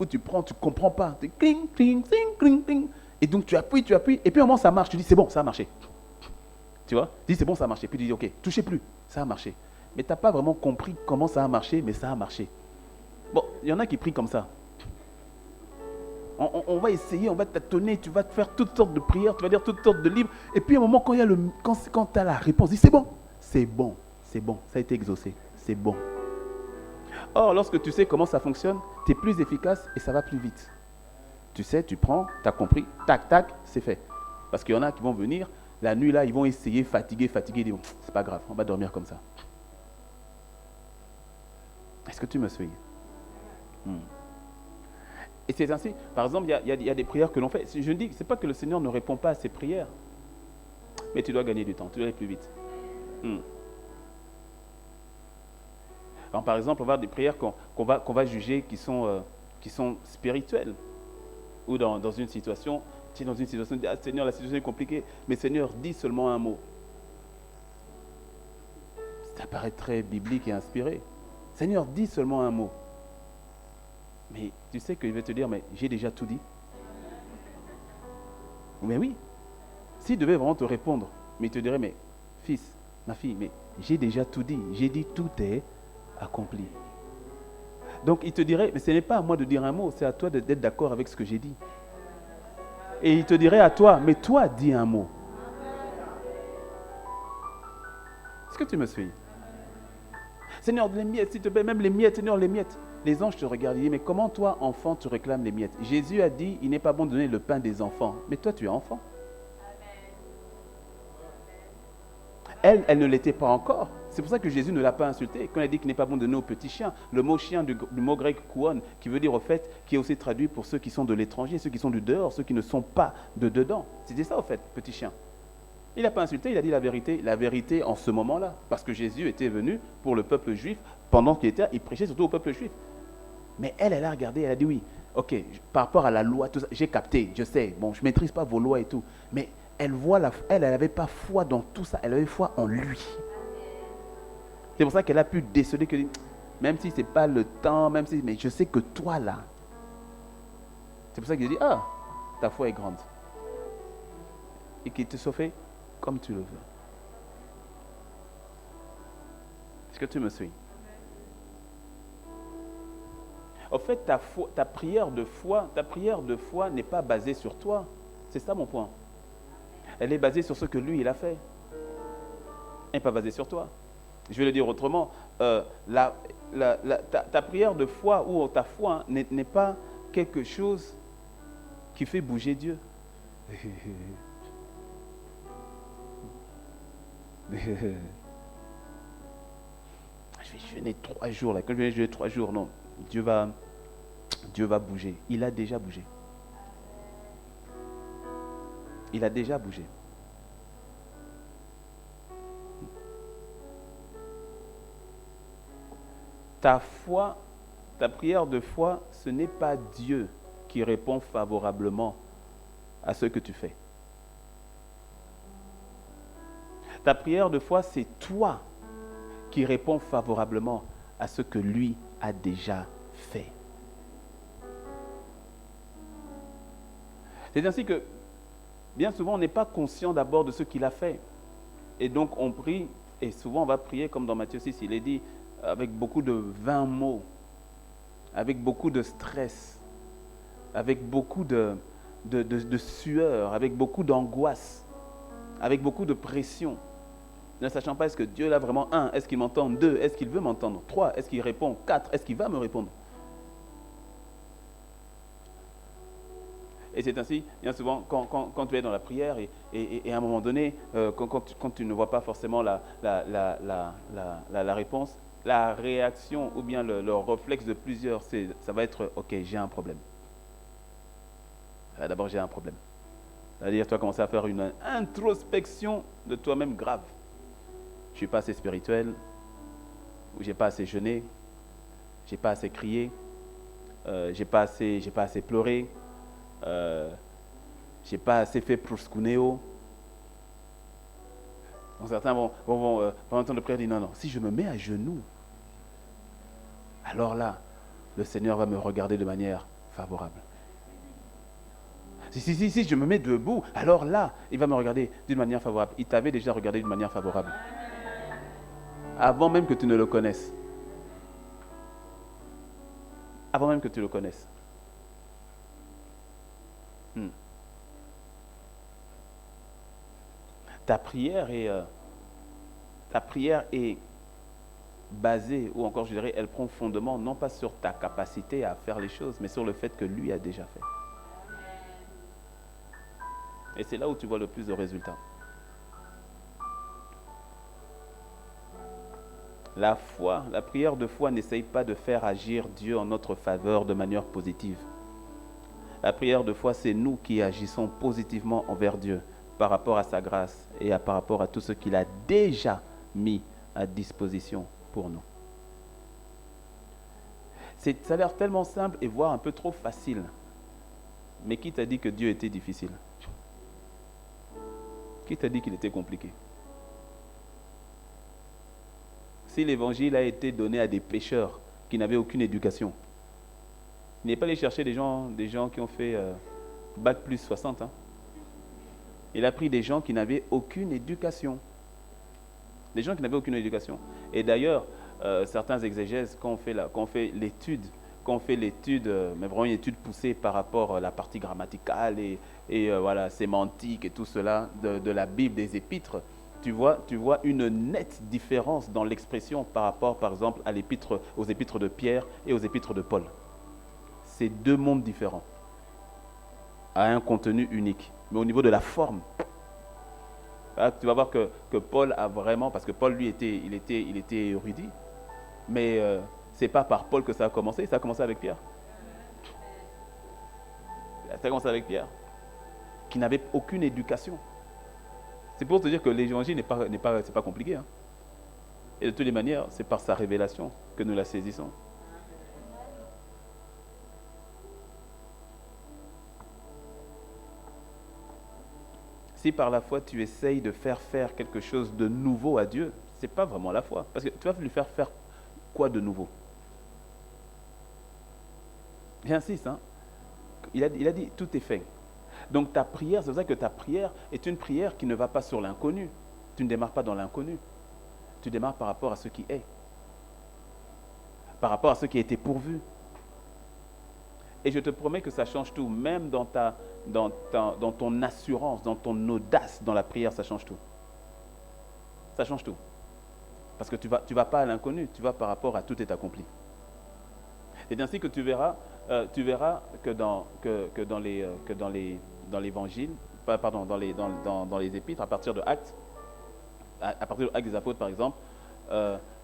S1: Où tu prends, tu ne comprends pas. Tu cling, cling, cling, cling, cling. Et donc tu appuies. Et puis à un moment, ça marche. Tu dis, c'est bon, ça a marché. Tu vois? Tu dis, c'est bon, ça a marché. Puis tu dis, ok, touchez plus. Ça a marché. Mais tu n'as pas vraiment compris comment ça a marché, mais ça a marché. Bon, il y en a qui prient comme ça. On va essayer, on va tâtonner, tu vas te faire toutes sortes de prières, tu vas lire toutes sortes de livres. Et puis à un moment, quand tu as la réponse, dis, c'est bon, ça a été exaucé, c'est bon. Or, lorsque tu sais comment ça fonctionne, tu es plus efficace et ça va plus vite. Tu sais, tu prends, tu as compris, tac, tac, c'est fait. Parce qu'il y en a qui vont venir, la nuit là, ils vont essayer, fatigués, ils disent, c'est pas grave, on va dormir comme ça. Est-ce que tu me suis? Et c'est ainsi, par exemple, il y a des prières que l'on fait. Je dis, ce n'est pas que le Seigneur ne répond pas à ces prières, mais tu dois gagner du temps, tu dois aller plus vite. Alors, par exemple, on va avoir des prières qu'on va juger qui sont spirituelles. Ou dans une situation, tu es dans une situation, tu dis, ah Seigneur, la situation est compliquée, mais Seigneur, dis seulement un mot. Ça paraît très biblique et inspiré. Seigneur, dis seulement un mot. Mais tu sais qu'il va te dire, mais j'ai déjà tout dit. Mais oui, s'il devait vraiment te répondre, mais il te dirait, mais fils, ma fille, mais j'ai déjà tout dit. J'ai dit tout est accompli. Donc il te dirait, mais ce n'est pas à moi de dire un mot, c'est à toi d'être d'accord avec ce que j'ai dit. Et il te dirait à toi, mais toi dis un mot. Est-ce que tu me suis? Seigneur, les miettes, s'il te plaît, même les miettes, Seigneur, les miettes. Les anges te regardent et disent, mais comment toi, enfant, tu réclames les miettes? Jésus a dit, il n'est pas bon de donner le pain des enfants. Mais toi, tu es enfant. Elle ne l'était pas encore. C'est pour ça que Jésus ne l'a pas insulté. Quand il a dit qu'il n'est pas bon de donner aux petits chiens, le mot chien du mot grec kouon, qui veut dire au fait, qui est aussi traduit pour ceux qui sont de l'étranger, ceux qui sont du dehors, ceux qui ne sont pas de dedans. C'était ça au fait, petit chien. Il n'a pas insulté, il a dit la vérité en ce moment-là. Parce que Jésus était venu pour le peuple juif, pendant qu'il était, il prêchait surtout au peuple juif. Mais elle a regardé, elle a dit oui, ok, par rapport à la loi, tout ça, j'ai capté, je sais, bon, je ne maîtrise pas vos lois et tout. Mais elle n'avait pas foi dans tout ça, elle avait foi en lui. C'est pour ça qu'elle a pu déceler que, même si ce n'est pas le temps, mais je sais que toi là. C'est pour ça qu'il dit, ah, ta foi est grande. Et qu'il te sauve comme tu le veux. Est-ce que tu me suis? En fait, ta prière de foi n'est pas basée sur toi. C'est ça mon point. Elle est basée sur ce que lui, il a fait. Elle n'est pas basée sur toi. Je vais le dire autrement. Ta prière de foi ou ta foi n'est pas quelque chose qui fait bouger Dieu. Je vais jeûner 3 jours. Là. Quand je vais jeûner 3 jours, non. Dieu va bouger. Il a déjà bougé. Il a déjà bougé. Ta foi, ta prière de foi, ce n'est pas Dieu qui répond favorablement à ce que tu fais. Ta prière de foi, c'est toi qui réponds favorablement à ce que lui a déjà fait. C'est ainsi que, bien souvent, on n'est pas conscient d'abord de ce qu'il a fait. Et donc, on prie, et souvent, on va prier, comme dans Matthieu 6, il est dit, avec beaucoup de vains mots, avec beaucoup de stress, avec beaucoup de sueur, avec beaucoup d'angoisse, avec beaucoup de pression, ne sachant pas est-ce que Dieu là vraiment, 1, est-ce qu'il m'entend, 2, est-ce qu'il veut m'entendre, 3, est-ce qu'il répond, 4, est-ce qu'il va me répondre. Et c'est ainsi, bien souvent, quand tu es dans la prière et à un moment donné, quand tu ne vois pas forcément la réponse, la réaction ou bien le réflexe de plusieurs, ça va être « Ok, j'ai un problème. » D'abord, j'ai un problème. C'est-à-dire, tu vas commencer à faire une introspection de toi-même grave. Je ne suis pas assez spirituel, ou je n'ai pas assez jeûné, je n'ai pas assez crié, je n'ai pas assez pleuré, je n'ai pas assez fait proskuneo. Donc certains vont pendant le temps de prière dire non, si je me mets à genoux, alors là, le Seigneur va me regarder de manière favorable. Si je me mets debout, alors là, il va me regarder d'une manière favorable. Il t'avait déjà regardé d'une manière favorable. Avant même que tu ne le connaisses. Avant même que tu le connaisses. Ta prière est basée, ou encore je dirais, elle prend fondement non pas sur ta capacité à faire les choses, mais sur le fait que lui a déjà fait. Et c'est là où tu vois le plus de résultats. La foi, la prière de foi n'essaye pas de faire agir Dieu en notre faveur de manière positive. La prière de foi, c'est nous qui agissons positivement envers Dieu par rapport à sa grâce et par rapport à tout ce qu'il a déjà mis à disposition pour nous. Ça a l'air tellement simple et voire un peu trop facile. Mais qui t'a dit que Dieu était difficile? Qui t'a dit qu'il était compliqué? Si l'évangile a été donné à des pécheurs qui n'avaient aucune éducation, il n'est pas allé chercher des gens qui ont fait bac plus 60. Hein. Il a pris des gens qui n'avaient aucune éducation. Des gens qui n'avaient aucune éducation. Et d'ailleurs, certains exégèses, quand on fait l'étude, mais vraiment une étude poussée par rapport à la partie grammaticale et voilà, sémantique et tout cela de la Bible, des épîtres, tu vois une nette différence dans l'expression par rapport, par exemple, aux épîtres de Pierre et aux épîtres de Paul. C'est deux mondes différents, à un contenu unique. Mais au niveau de la forme, tu vas voir que Paul a vraiment, parce que Paul, lui, il était érudit, mais ce n'est pas par Paul que ça a commencé avec Pierre. Ça a commencé avec Pierre, qui n'avait aucune éducation. C'est pour te dire que l'évangile c'est pas compliqué. Hein. Et de toutes les manières, c'est par sa révélation que nous la saisissons. Si par la foi tu essayes de faire quelque chose de nouveau à Dieu, ce n'est pas vraiment la foi. Parce que tu vas lui faire quoi de nouveau? J'insiste, hein. Il a dit tout est fait. Donc ta prière, c'est pour ça que ta prière est une prière qui ne va pas sur l'inconnu. Tu ne démarres pas dans l'inconnu. Tu démarres par rapport à ce qui est. Par rapport à ce qui a été pourvu. Et je te promets que ça change tout. Même dans ton assurance, dans ton audace dans la prière, ça change tout. Ça change tout. Parce que tu vas pas à l'inconnu, tu vas par rapport à tout est accompli. C'est ainsi que tu verras que dans l'évangile, pardon, dans les épîtres, à partir de Actes, à partir de Actes des Apôtres par exemple,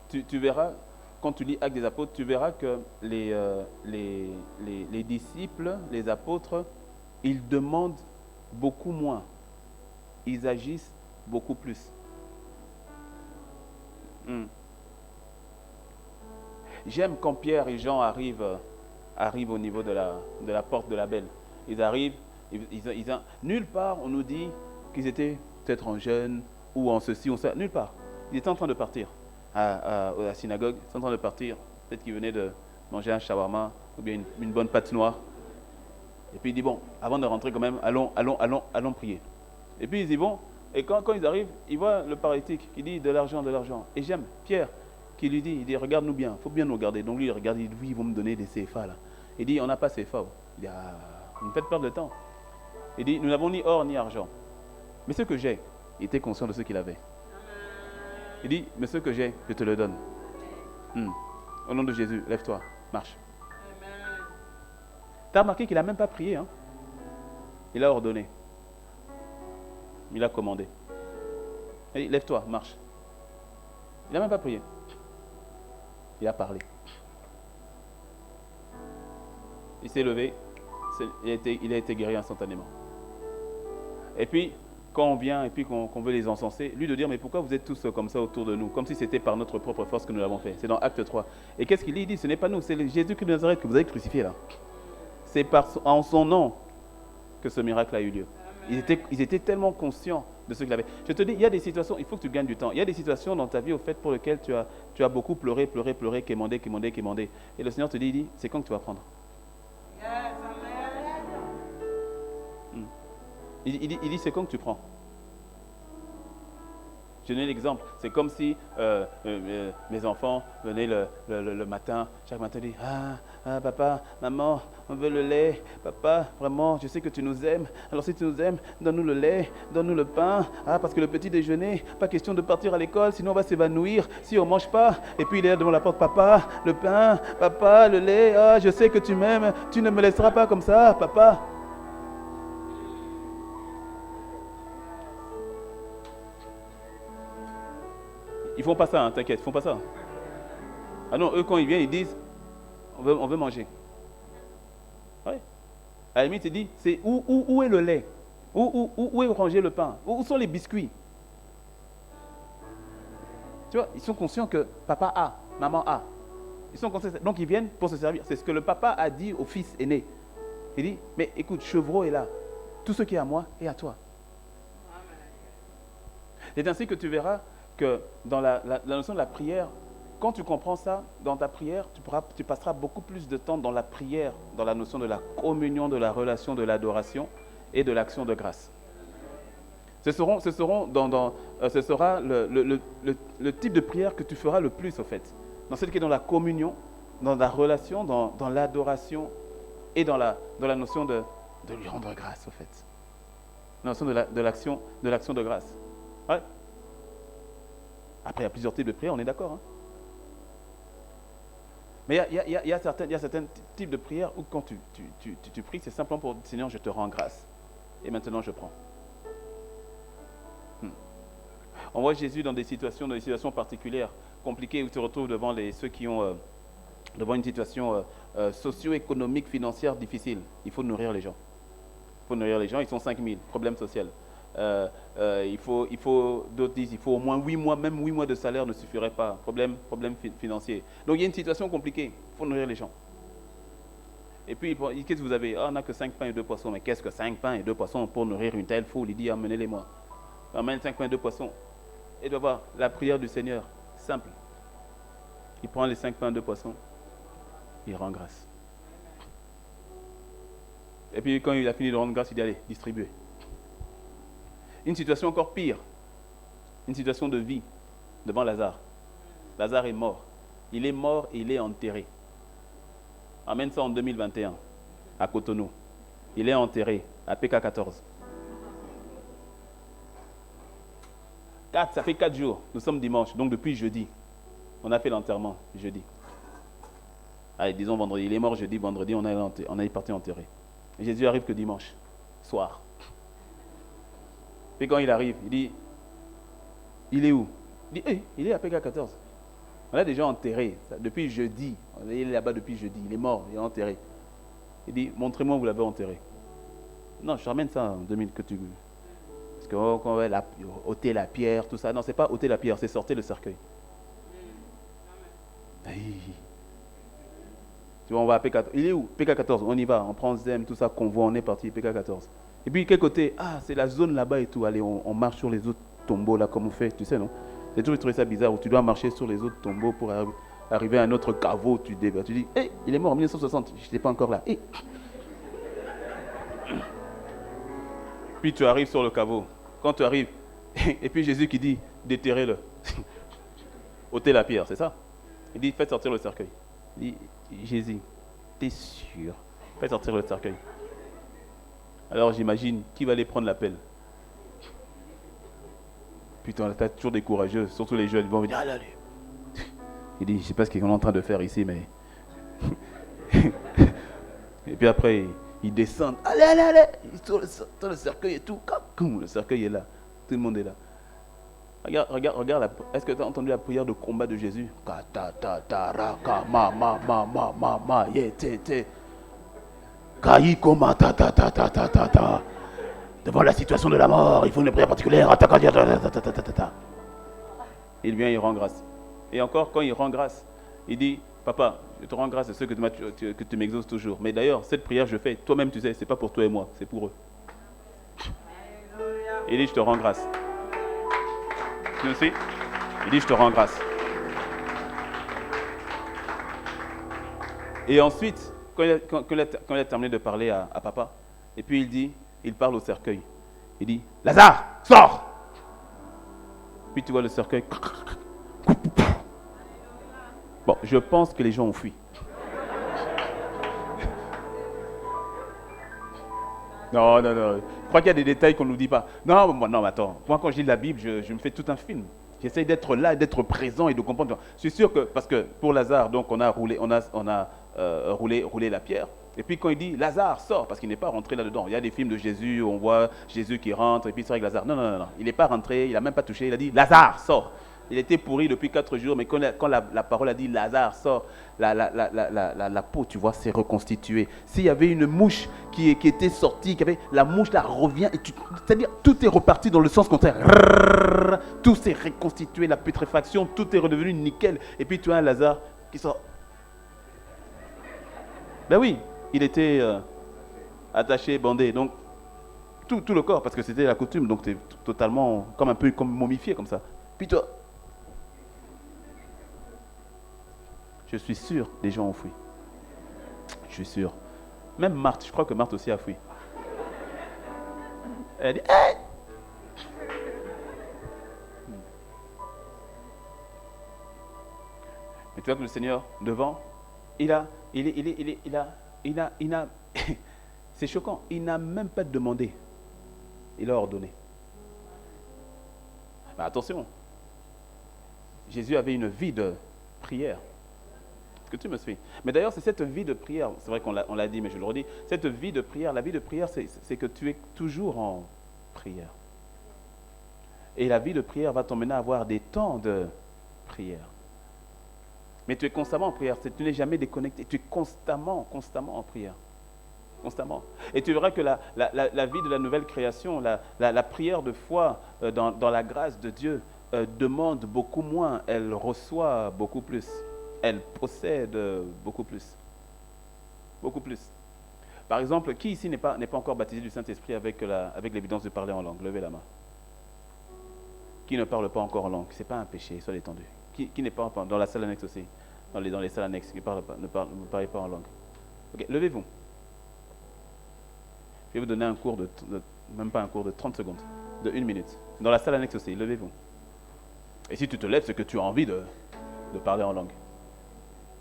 S1: tu verras, quand tu lis Actes des Apôtres, tu verras que les disciples, les apôtres, ils demandent beaucoup moins. Ils agissent beaucoup plus. J'aime quand Pierre et Jean arrivent au niveau de la porte de la Belle. Ils arrivent, nulle part on nous dit qu'ils étaient peut-être en jeûne ou en ceci ou ça, nulle part. Ils étaient en train de partir à la synagogue, ils étaient en train de partir, peut-être qu'ils venaient de manger un shawarma ou bien une bonne pâte noire. Et puis il dit, bon, avant de rentrer quand même, allons prier. Et puis ils y vont, et quand ils arrivent, ils voient le paralytique qui dit de l'argent. Et j'aime Pierre qui lui dit, il dit, regarde-nous bien, il faut bien nous regarder. Donc lui, il regarde, il dit, oui, ils vont me donner des CFA là. Il dit, on n'a pas CFA. Il dit, ah, vous me faites perdre de temps. Il dit, nous n'avons ni or ni argent. Mais ce que j'ai, il était conscient de ce qu'il avait. Il dit, mais ce que j'ai, je te le donne. Au nom de Jésus, lève-toi, marche. Tu as remarqué qu'il n'a même pas prié. Hein? Il a ordonné. Il a commandé. Il dit, lève-toi, marche. Il n'a même pas prié. Il a parlé. Il s'est levé. Il a été guéri instantanément. Et puis, quand on vient et puis qu'on veut les encenser, lui de dire, mais pourquoi vous êtes tous comme ça autour de nous? Comme si c'était par notre propre force que nous l'avons fait. C'est dans Acte 3. Et qu'est-ce qu'il dit? Il dit, ce n'est pas nous, c'est Jésus-Christ de Nazareth que vous avez crucifié là. C'est en son nom que ce miracle a eu lieu. Ils étaient tellement conscients de ce qu'il avait. Je te dis, il y a des situations, il faut que tu gagnes du temps. Il y a des situations dans ta vie, au fait, pour lesquelles tu as beaucoup pleuré, quémandé. Et le Seigneur te dit, il dit, c'est quand que tu vas prendre? Il dit, c'est quand que tu prends? Je donne l'exemple. C'est comme si mes enfants venaient le matin, chaque matin, ils disent, papa, maman, on veut le lait. Papa, vraiment, je sais que tu nous aimes. Alors si tu nous aimes, donne-nous le lait, donne-nous le pain. Parce que le petit déjeuner, pas question de partir à l'école, sinon on va s'évanouir si on ne mange pas. Et puis il est là devant la porte, papa, le pain, papa, le lait. Je sais que tu m'aimes, tu ne me laisseras pas comme ça, papa. Ils font pas ça, hein, t'inquiète, ils font pas ça. Ah non, eux quand ils viennent, ils disent, on veut manger. Ouais. À la limite, ils disent, c'est où est le lait? Où est rangé le pain? Où sont les biscuits? Tu vois, ils sont conscients que papa a, maman a. Ils sont conscients, donc ils viennent pour se servir. C'est ce que le papa a dit au fils aîné. Il dit, mais écoute, Chevreau est là. Tout ce qui est à moi est à toi. C'est ainsi que tu verras que dans la notion de la prière, quand tu comprends ça, dans ta prière, tu passeras beaucoup plus de temps dans la prière, dans la notion de la communion, de la relation, de l'adoration et de l'action de grâce. Ce sera le type de prière que tu feras le plus, au fait. Dans celle qui est dans la communion, dans la relation, dans l'adoration et dans la notion de lui rendre grâce, au fait. La notion de l'action de grâce. Ouais. Après, il y a plusieurs types de prières, on est d'accord. Hein? Mais il y a certains types de prières où quand tu pries, c'est simplement pour dire, Seigneur, je te rends grâce. Et maintenant, je prends. On voit Jésus dans des situations particulières, compliquées, où tu te retrouves devant ceux qui ont devant une situation socio-économique, financière difficile. Il faut nourrir les gens. Ils sont 5000, problème social. D'autres disent, il faut au moins 8 mois, même 8 mois de salaire ne suffirait pas. Problème financier. Donc il y a une situation compliquée, il faut nourrir les gens. Et puis, qu'est-ce que vous avez? On n'a que 5 pains et 2 poissons. Mais qu'est-ce que 5 pains et 2 poissons pour nourrir une telle foule? Il dit, amenez-les-moi. Amène 5 pains et 2 poissons. Et doit voir la prière du Seigneur, simple. Il prend les 5 pains et 2 poissons, il rend grâce. Et puis quand il a fini de rendre grâce, il dit, allez, distribuez. Une situation encore pire, une situation de vie devant Lazare. Lazare est mort. Il est mort et il est enterré. Amène ça en 2021, à Cotonou. Il est enterré à PK14. Ça fait 4 jours. Nous sommes dimanche, donc depuis jeudi. On a fait l'enterrement jeudi. Allez, disons vendredi. Il est mort jeudi, vendredi, on est parti enterrer. Et Jésus arrive que dimanche soir. Puis quand il arrive, il dit, il est où? Il dit, hey, il est à PK14. On l'a déjà enterré, depuis jeudi. Il est là-bas depuis jeudi, il est mort, il est enterré. Il dit, montrez-moi où vous l'avez enterré. Non, je te ramène ça en 2000 que tu... Parce qu'on va ôter la pierre, tout ça. Non, c'est pas ôter la pierre, c'est sortir le cercueil. Aïe. Tu vois, on va à PK14. Il est où? PK14, on y va, on prend Zem, tout ça, convoi, on est parti, PK14. Et puis, quel côté? Ah, c'est la zone là-bas et tout. Allez, on marche sur les autres tombeaux là, comme on fait, tu sais, non? J'ai toujours trouvé ça bizarre, où tu dois marcher sur les autres tombeaux pour arriver à un autre caveau, tu débats. Tu dis, hé, hey, il est mort en 1960, je n'étais pas encore là. Hey. Puis tu arrives sur le caveau. Quand tu arrives, et puis Jésus qui dit, déterrez-le. ôtez la pierre, c'est ça? Il dit, faites sortir le cercueil. Il dit, Jésus, t'es sûr? Faites sortir le cercueil. Alors j'imagine, qui va aller prendre l'appel? Putain, t'as toujours des courageux, surtout les jeunes, ils vont venir, allez, allez. Il dit, je ne sais pas ce qu'ils sont en train de faire ici, mais... Et puis après, ils descendent, allez, allez, allez. Sur le cercueil et tout, le cercueil est là, tout le monde est là. Regarde, est-ce que tu as entendu la prière de combat de Jésus? Devant la situation de la mort, il faut une prière particulière. Il vient, il rend grâce. Et encore, quand il rend grâce, il dit, papa, je te rends grâce de ceux que tu m'exauces toujours. Mais d'ailleurs, cette prière, je fais, toi-même, tu sais, c'est pas pour toi et moi, c'est pour eux. Il dit, je te rends grâce. Tu le sais? Il dit, je te rends grâce. Et ensuite, quand il a terminé de parler à papa, et puis il parle au cercueil. Il dit, Lazare, sors! Puis tu vois le cercueil. Bon, je pense que les gens ont fui. Non. Je crois qu'il y a des détails qu'on ne nous dit pas. Non, mais attends. Moi, quand je lis la Bible, je me fais tout un film. J'essaie d'être là, d'être présent et de comprendre. Je suis sûr que, parce que pour Lazare, donc on a roulé la pierre. Et puis quand il dit Lazare sort, parce qu'il n'est pas rentré là-dedans. Il y a des films de Jésus où on voit Jésus qui rentre et puis il sort avec Lazare. Non. Il n'est pas rentré, il n'a même pas touché. Il a dit Lazare sort. Il était pourri depuis 4 jours, mais quand la parole a dit Lazare sort, la peau, tu vois, s'est reconstituée. S'il y avait une mouche qui était sortie, la mouche là revient, c'est-à-dire tout est reparti dans le sens contraire. Tout s'est reconstitué, la putréfaction, tout est redevenu nickel. Et puis tu as un Lazare qui sort. Ben oui, il était attaché, bandé, donc tout le corps, parce que c'était la coutume, donc tu es totalement un peu comme momifié comme ça. Puis toi, je suis sûr, les gens ont fui. Je suis sûr. Même Marthe, je crois que Marthe aussi a fui. Elle dit, hey! Mais tu vois que le Seigneur, devant, c'est choquant, il n'a même pas demandé. Il a ordonné. Mais attention, Jésus avait une vie de prière. Est-ce que tu me suis? Mais d'ailleurs, c'est cette vie de prière, c'est vrai qu'on l'a dit, mais je le redis, cette vie de prière, la vie de prière, c'est que tu es toujours en prière. Et la vie de prière va t'emmener à avoir des temps de prière. Mais tu es constamment en prière, tu n'es jamais déconnecté, tu es constamment en prière. Constamment. Et tu verras que la vie de la nouvelle création, la prière de foi dans la grâce de Dieu demande beaucoup moins, elle reçoit beaucoup plus, elle possède beaucoup plus. Beaucoup plus. Par exemple, qui ici n'est pas encore baptisé du Saint-Esprit avec l'évidence de parler en langue? Levez la main. Qui ne parle pas encore en langue? Ce n'est pas un péché, sois détendu. Qui n'est pas dans la salle annexe aussi? Dans les salles annexes, qui ne parlez pas en langue. Ok, levez-vous. Je vais vous donner un cours même pas un cours de 30 secondes, de 1 minute. Dans la salle annexe aussi, levez-vous. Et si tu te lèves, c'est que tu as envie de parler en langue.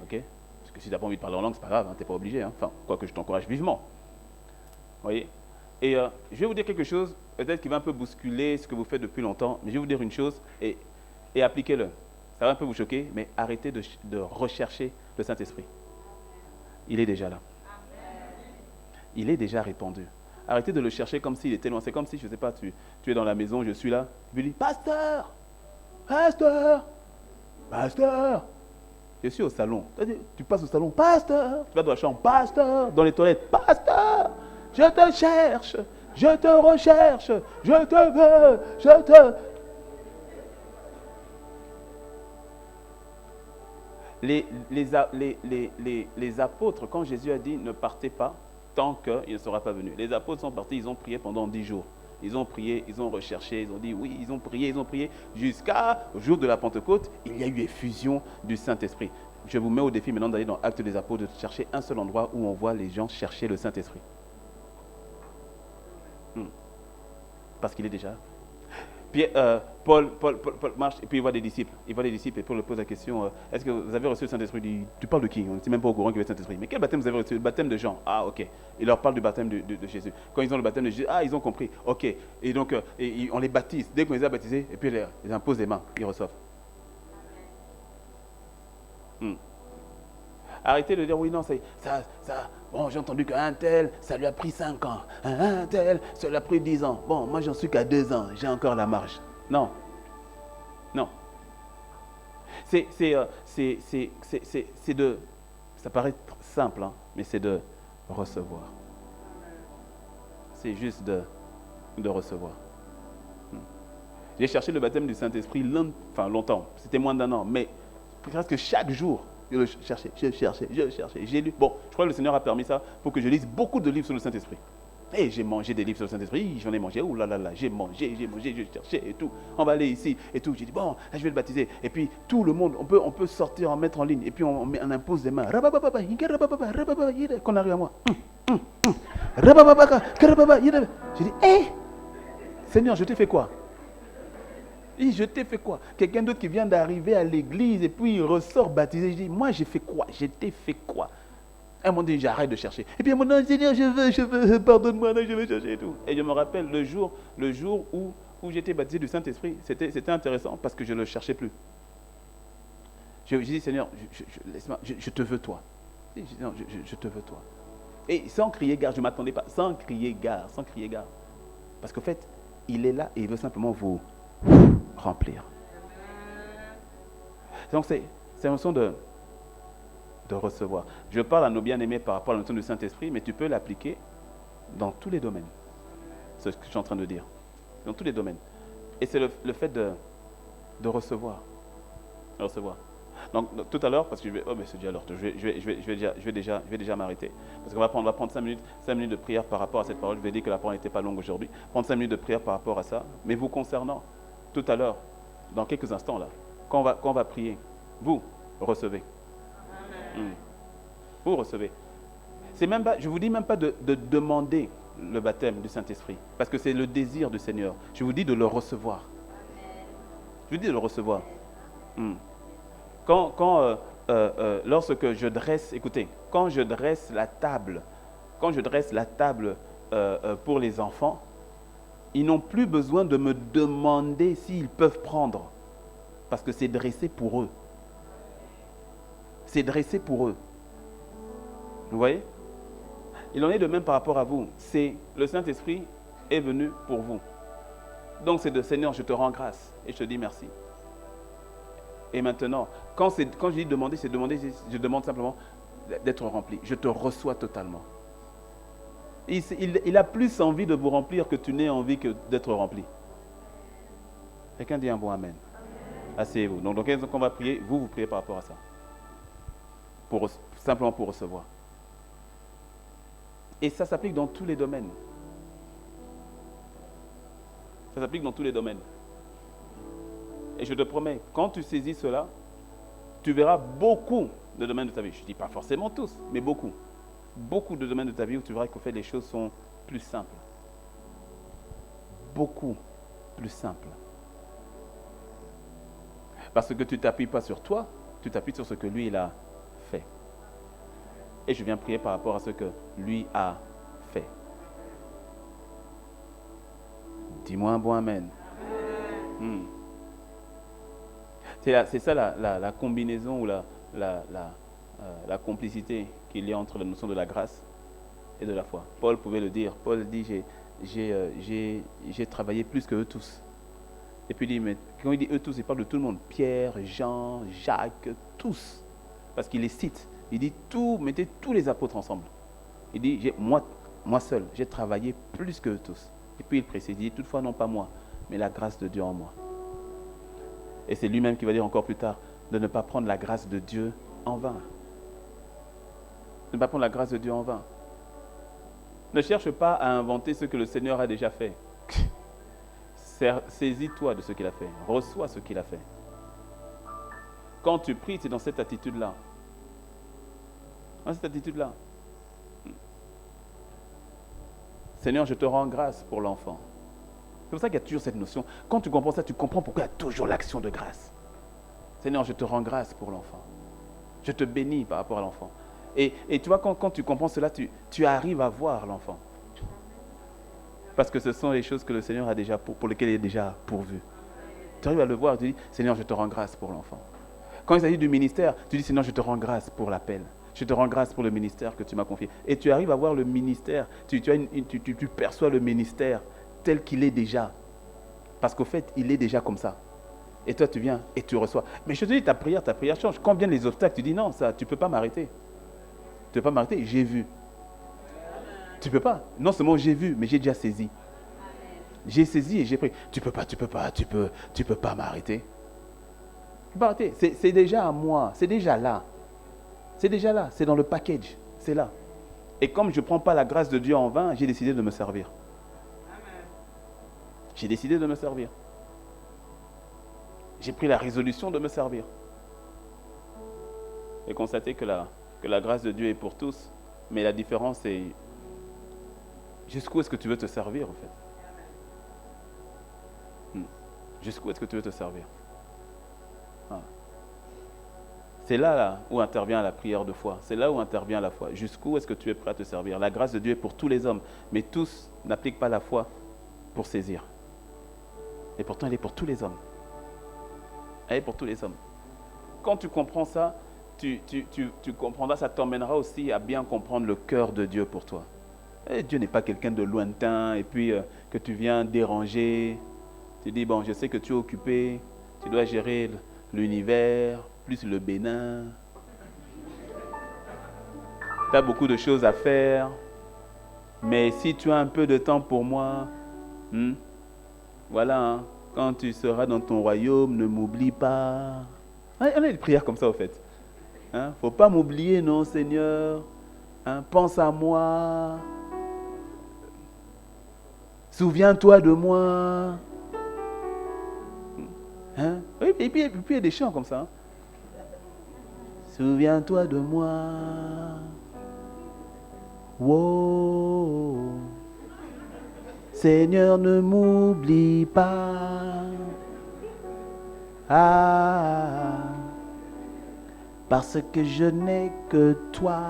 S1: Ok? Parce que si tu n'as pas envie de parler en langue, c'est pas grave, hein, tu n'es pas obligé. Hein. Enfin, quoique je t'encourage vivement. Vous voyez? Et je vais vous dire quelque chose, peut-être qui va un peu bousculer ce que vous faites depuis longtemps, mais je vais vous dire une chose et appliquez-le. Ça va un peu vous choquer, mais arrêtez de rechercher le Saint-Esprit. Il est déjà là. Il est déjà répandu. Arrêtez de le chercher comme s'il était loin. C'est comme si, je ne sais pas, tu es dans la maison, je suis là. Je lui dis, pasteur, pasteur, pasteur. Je suis au salon. Tu passes au salon, pasteur. Tu vas dans la chambre, pasteur. Dans les toilettes, pasteur. Je te cherche, je te recherche, je te veux, je te... Les apôtres, quand Jésus a dit ne partez pas tant qu'il ne sera pas venu. Les apôtres sont partis, ils ont prié pendant 10 jours. Ils ont prié, ils ont recherché, ils ont dit oui, ils ont prié, jusqu'au jour de la Pentecôte, il y a eu effusion du Saint-Esprit. Je vous mets au défi maintenant d'aller dans Actes des Apôtres, de chercher un seul endroit où on voit les gens chercher le Saint-Esprit. Parce qu'il est déjà. Puis Paul marche et puis il voit des disciples. Il voit des disciples et Paul leur pose la question, est-ce que vous avez reçu le Saint-Esprit? Il dit, tu parles de qui? On n'était même pas au courant qu'il y avait le Saint-Esprit. Mais quel baptême vous avez reçu? Le baptême de Jean. Ah, ok. Il leur parle du baptême de Jésus. Quand ils ont le baptême de Jésus, ah, ils ont compris. Ok. Et donc, on les baptise. Dès qu'on les a baptisés, et puis ils imposent les mains. Ils reçoivent. Arrêtez de dire, oui, non, ça, bon, j'ai entendu qu'un tel, ça lui a pris 5 ans. Un tel, ça lui a pris 10 ans. Bon, moi, j'en suis qu'à 2 ans. J'ai encore la marge. Non. Non. C'est de... Ça paraît simple, hein, mais c'est de recevoir. C'est juste de recevoir. J'ai cherché le baptême du Saint-Esprit longtemps. C'était moins d'1 an, mais presque chaque jour, je le cherchais. J'ai lu. Bon, je crois que le Seigneur a permis ça pour que je lise beaucoup de livres sur le Saint-Esprit. Et j'ai mangé des livres sur le Saint-Esprit, j'en ai mangé, oh là là là, j'ai mangé, je cherchais et tout. On va aller ici et tout. J'ai dit, bon, là, je vais le baptiser. Et puis, tout le monde, on peut sortir, en mettre en ligne. Et puis, on impose des mains. Qu'on arrive à moi. J'ai dit, hé, Seigneur, je t'ai fait quoi? Je t'ai fait quoi? Quelqu'un d'autre qui vient d'arriver à l'église et puis il ressort baptisé. Je dis, moi, j'ai fait quoi? Je t'ai fait quoi? À un moment donné, j'arrête de chercher. Et puis à un moment donné, Seigneur, je veux, pardonne-moi, je vais chercher et tout. Et je me rappelle le jour où j'étais baptisé du Saint-Esprit, c'était intéressant parce que je ne le cherchais plus. Je dis, Seigneur, je te veux toi. Je te veux toi. Et sans crier gare, je ne m'attendais pas, sans crier gare. Parce qu'en fait, il est là et il veut simplement vous remplir. Donc c'est une notion de recevoir. Je parle à nos bien-aimés par rapport à la notion du Saint-Esprit, mais tu peux l'appliquer dans tous les domaines. C'est ce que je suis en train de dire. Dans tous les domaines. Et c'est le fait de recevoir. Donc tout à l'heure, parce que je vais... Oh mais c'est déjà l'heure. Je vais déjà m'arrêter. Parce qu'on va prendre 5 minutes de prière par rapport à cette parole. Je vais dire que la parole n'était pas longue aujourd'hui. Prendre 5 minutes de prière par rapport à ça. Mais vous concernant, tout à l'heure, dans quelques instants là, quand on va prier, vous recevez. Vous recevez. C'est même pas, je ne vous dis même pas de demander le baptême du Saint-Esprit, parce que c'est le désir du Seigneur. Je vous dis de le recevoir. Je vous dis de le recevoir. Lorsque je dresse, écoutez, quand je dresse la table pour les enfants, ils n'ont plus besoin de me demander s'ils peuvent prendre, parce que c'est dressé pour eux. C'est dressé pour eux. Vous voyez? Il en est de même par rapport à vous. C'est le Saint-Esprit est venu pour vous. Donc c'est de Seigneur, je te rends grâce et je te dis merci. Et maintenant, quand je dis demander, c'est demander, je demande simplement d'être rempli. Je te reçois totalement. Il a plus envie de vous remplir que tu n'aies envie que d'être rempli. Quelqu'un dit un bon amen. Asseyez-vous. Donc quand on va prier, vous priez par rapport à ça. Simplement pour recevoir. Et ça s'applique dans tous les domaines. Ça s'applique dans tous les domaines. Et je te promets, quand tu saisis cela, tu verras beaucoup de domaines de ta vie. Je ne dis pas forcément tous, mais beaucoup. Beaucoup de domaines de ta vie où tu verras qu'en fait les choses sont plus simples. Beaucoup plus simples. Parce que tu ne t'appuies pas sur toi, tu t'appuies sur ce que lui, il a fait. Et je viens prier par rapport à ce que lui a fait. Dis-moi un bon amen. C'est ça la combinaison ou la complicité qu'il y a entre la notion de la grâce et de la foi. Paul pouvait le dire. Paul dit, j'ai travaillé plus que eux tous. Et puis il dit, mais quand il dit eux tous, il parle de tout le monde. Pierre, Jean, Jacques, tous. Parce qu'il les cite. Il dit, mettez tous les apôtres ensemble. Il dit, moi seul, j'ai travaillé plus que eux tous. Et puis il précise, il dit, toutefois non pas moi, mais la grâce de Dieu en moi. Et c'est lui-même qui va dire encore plus tard, de ne pas prendre la grâce de Dieu en vain. Ne pas prendre la grâce de Dieu en vain. Ne cherche pas à inventer ce que le Seigneur a déjà fait. Saisis-toi de ce qu'il a fait. Reçois ce qu'il a fait. Quand tu pries, c'est dans cette attitude-là. Dans cette attitude-là. Seigneur, je te rends grâce pour l'enfant. C'est pour ça qu'il y a toujours cette notion. Quand tu comprends ça, tu comprends pourquoi il y a toujours l'action de grâce. Seigneur, je te rends grâce pour l'enfant. Je te bénis par rapport à l'enfant. Et tu vois, quand tu comprends cela, tu arrives à voir l'enfant. Parce que ce sont les choses que le Seigneur a déjà pour lesquelles il est déjà pourvu. Tu arrives à le voir, tu dis, Seigneur, je te rends grâce pour l'enfant. Quand il s'agit du ministère, tu dis, Seigneur, je te rends grâce pour l'appel. Je te rends grâce pour le ministère que tu m'as confié. Et tu arrives à voir le ministère, tu perçois le ministère tel qu'il est déjà. Parce qu'au fait, il est déjà comme ça. Et toi, tu viens et tu reçois. Mais je te dis, ta prière change. Quand viennent les obstacles, tu dis, non, ça, tu ne peux pas m'arrêter. Tu ne peux pas m'arrêter, j'ai vu. Tu ne peux pas. Non seulement j'ai vu, mais j'ai déjà saisi. J'ai saisi et j'ai pris. Tu peux pas m'arrêter. Tu peux pas arrêter. C'est déjà à moi, c'est déjà là. C'est déjà là, c'est dans le package, c'est là. Et comme je ne prends pas la grâce de Dieu en vain, j'ai décidé de me servir. J'ai décidé de me servir. J'ai pris la résolution de me servir. Et constater que la grâce de Dieu est pour tous, mais la différence c'est jusqu'où est-ce que tu veux te servir en fait. Jusqu'où est-ce que tu veux te servir. C'est là où intervient la prière de foi. C'est là où intervient la foi. Jusqu'où est-ce que tu es prêt à te servir? La grâce de Dieu est pour tous les hommes, mais tous n'appliquent pas la foi pour saisir. Et pourtant, elle est pour tous les hommes. Elle est pour tous les hommes. Quand tu comprends ça, tu comprendras, ça t'emmènera aussi à bien comprendre le cœur de Dieu pour toi. Et Dieu n'est pas quelqu'un de lointain et puis que tu viens déranger. Tu dis, bon, je sais que tu es occupé, tu dois gérer l'univers, plus le Bénin. Tu as beaucoup de choses à faire. Mais si tu as un peu de temps pour moi, voilà, quand tu seras dans ton royaume, ne m'oublie pas. On a des prières comme ça, au fait. Faut pas m'oublier, non, Seigneur. Pense à moi. Souviens-toi de moi. Oui, et puis il y a des chants comme ça. Souviens-toi de moi. Wow. Seigneur, ne m'oublie pas. Parce que je n'ai que toi.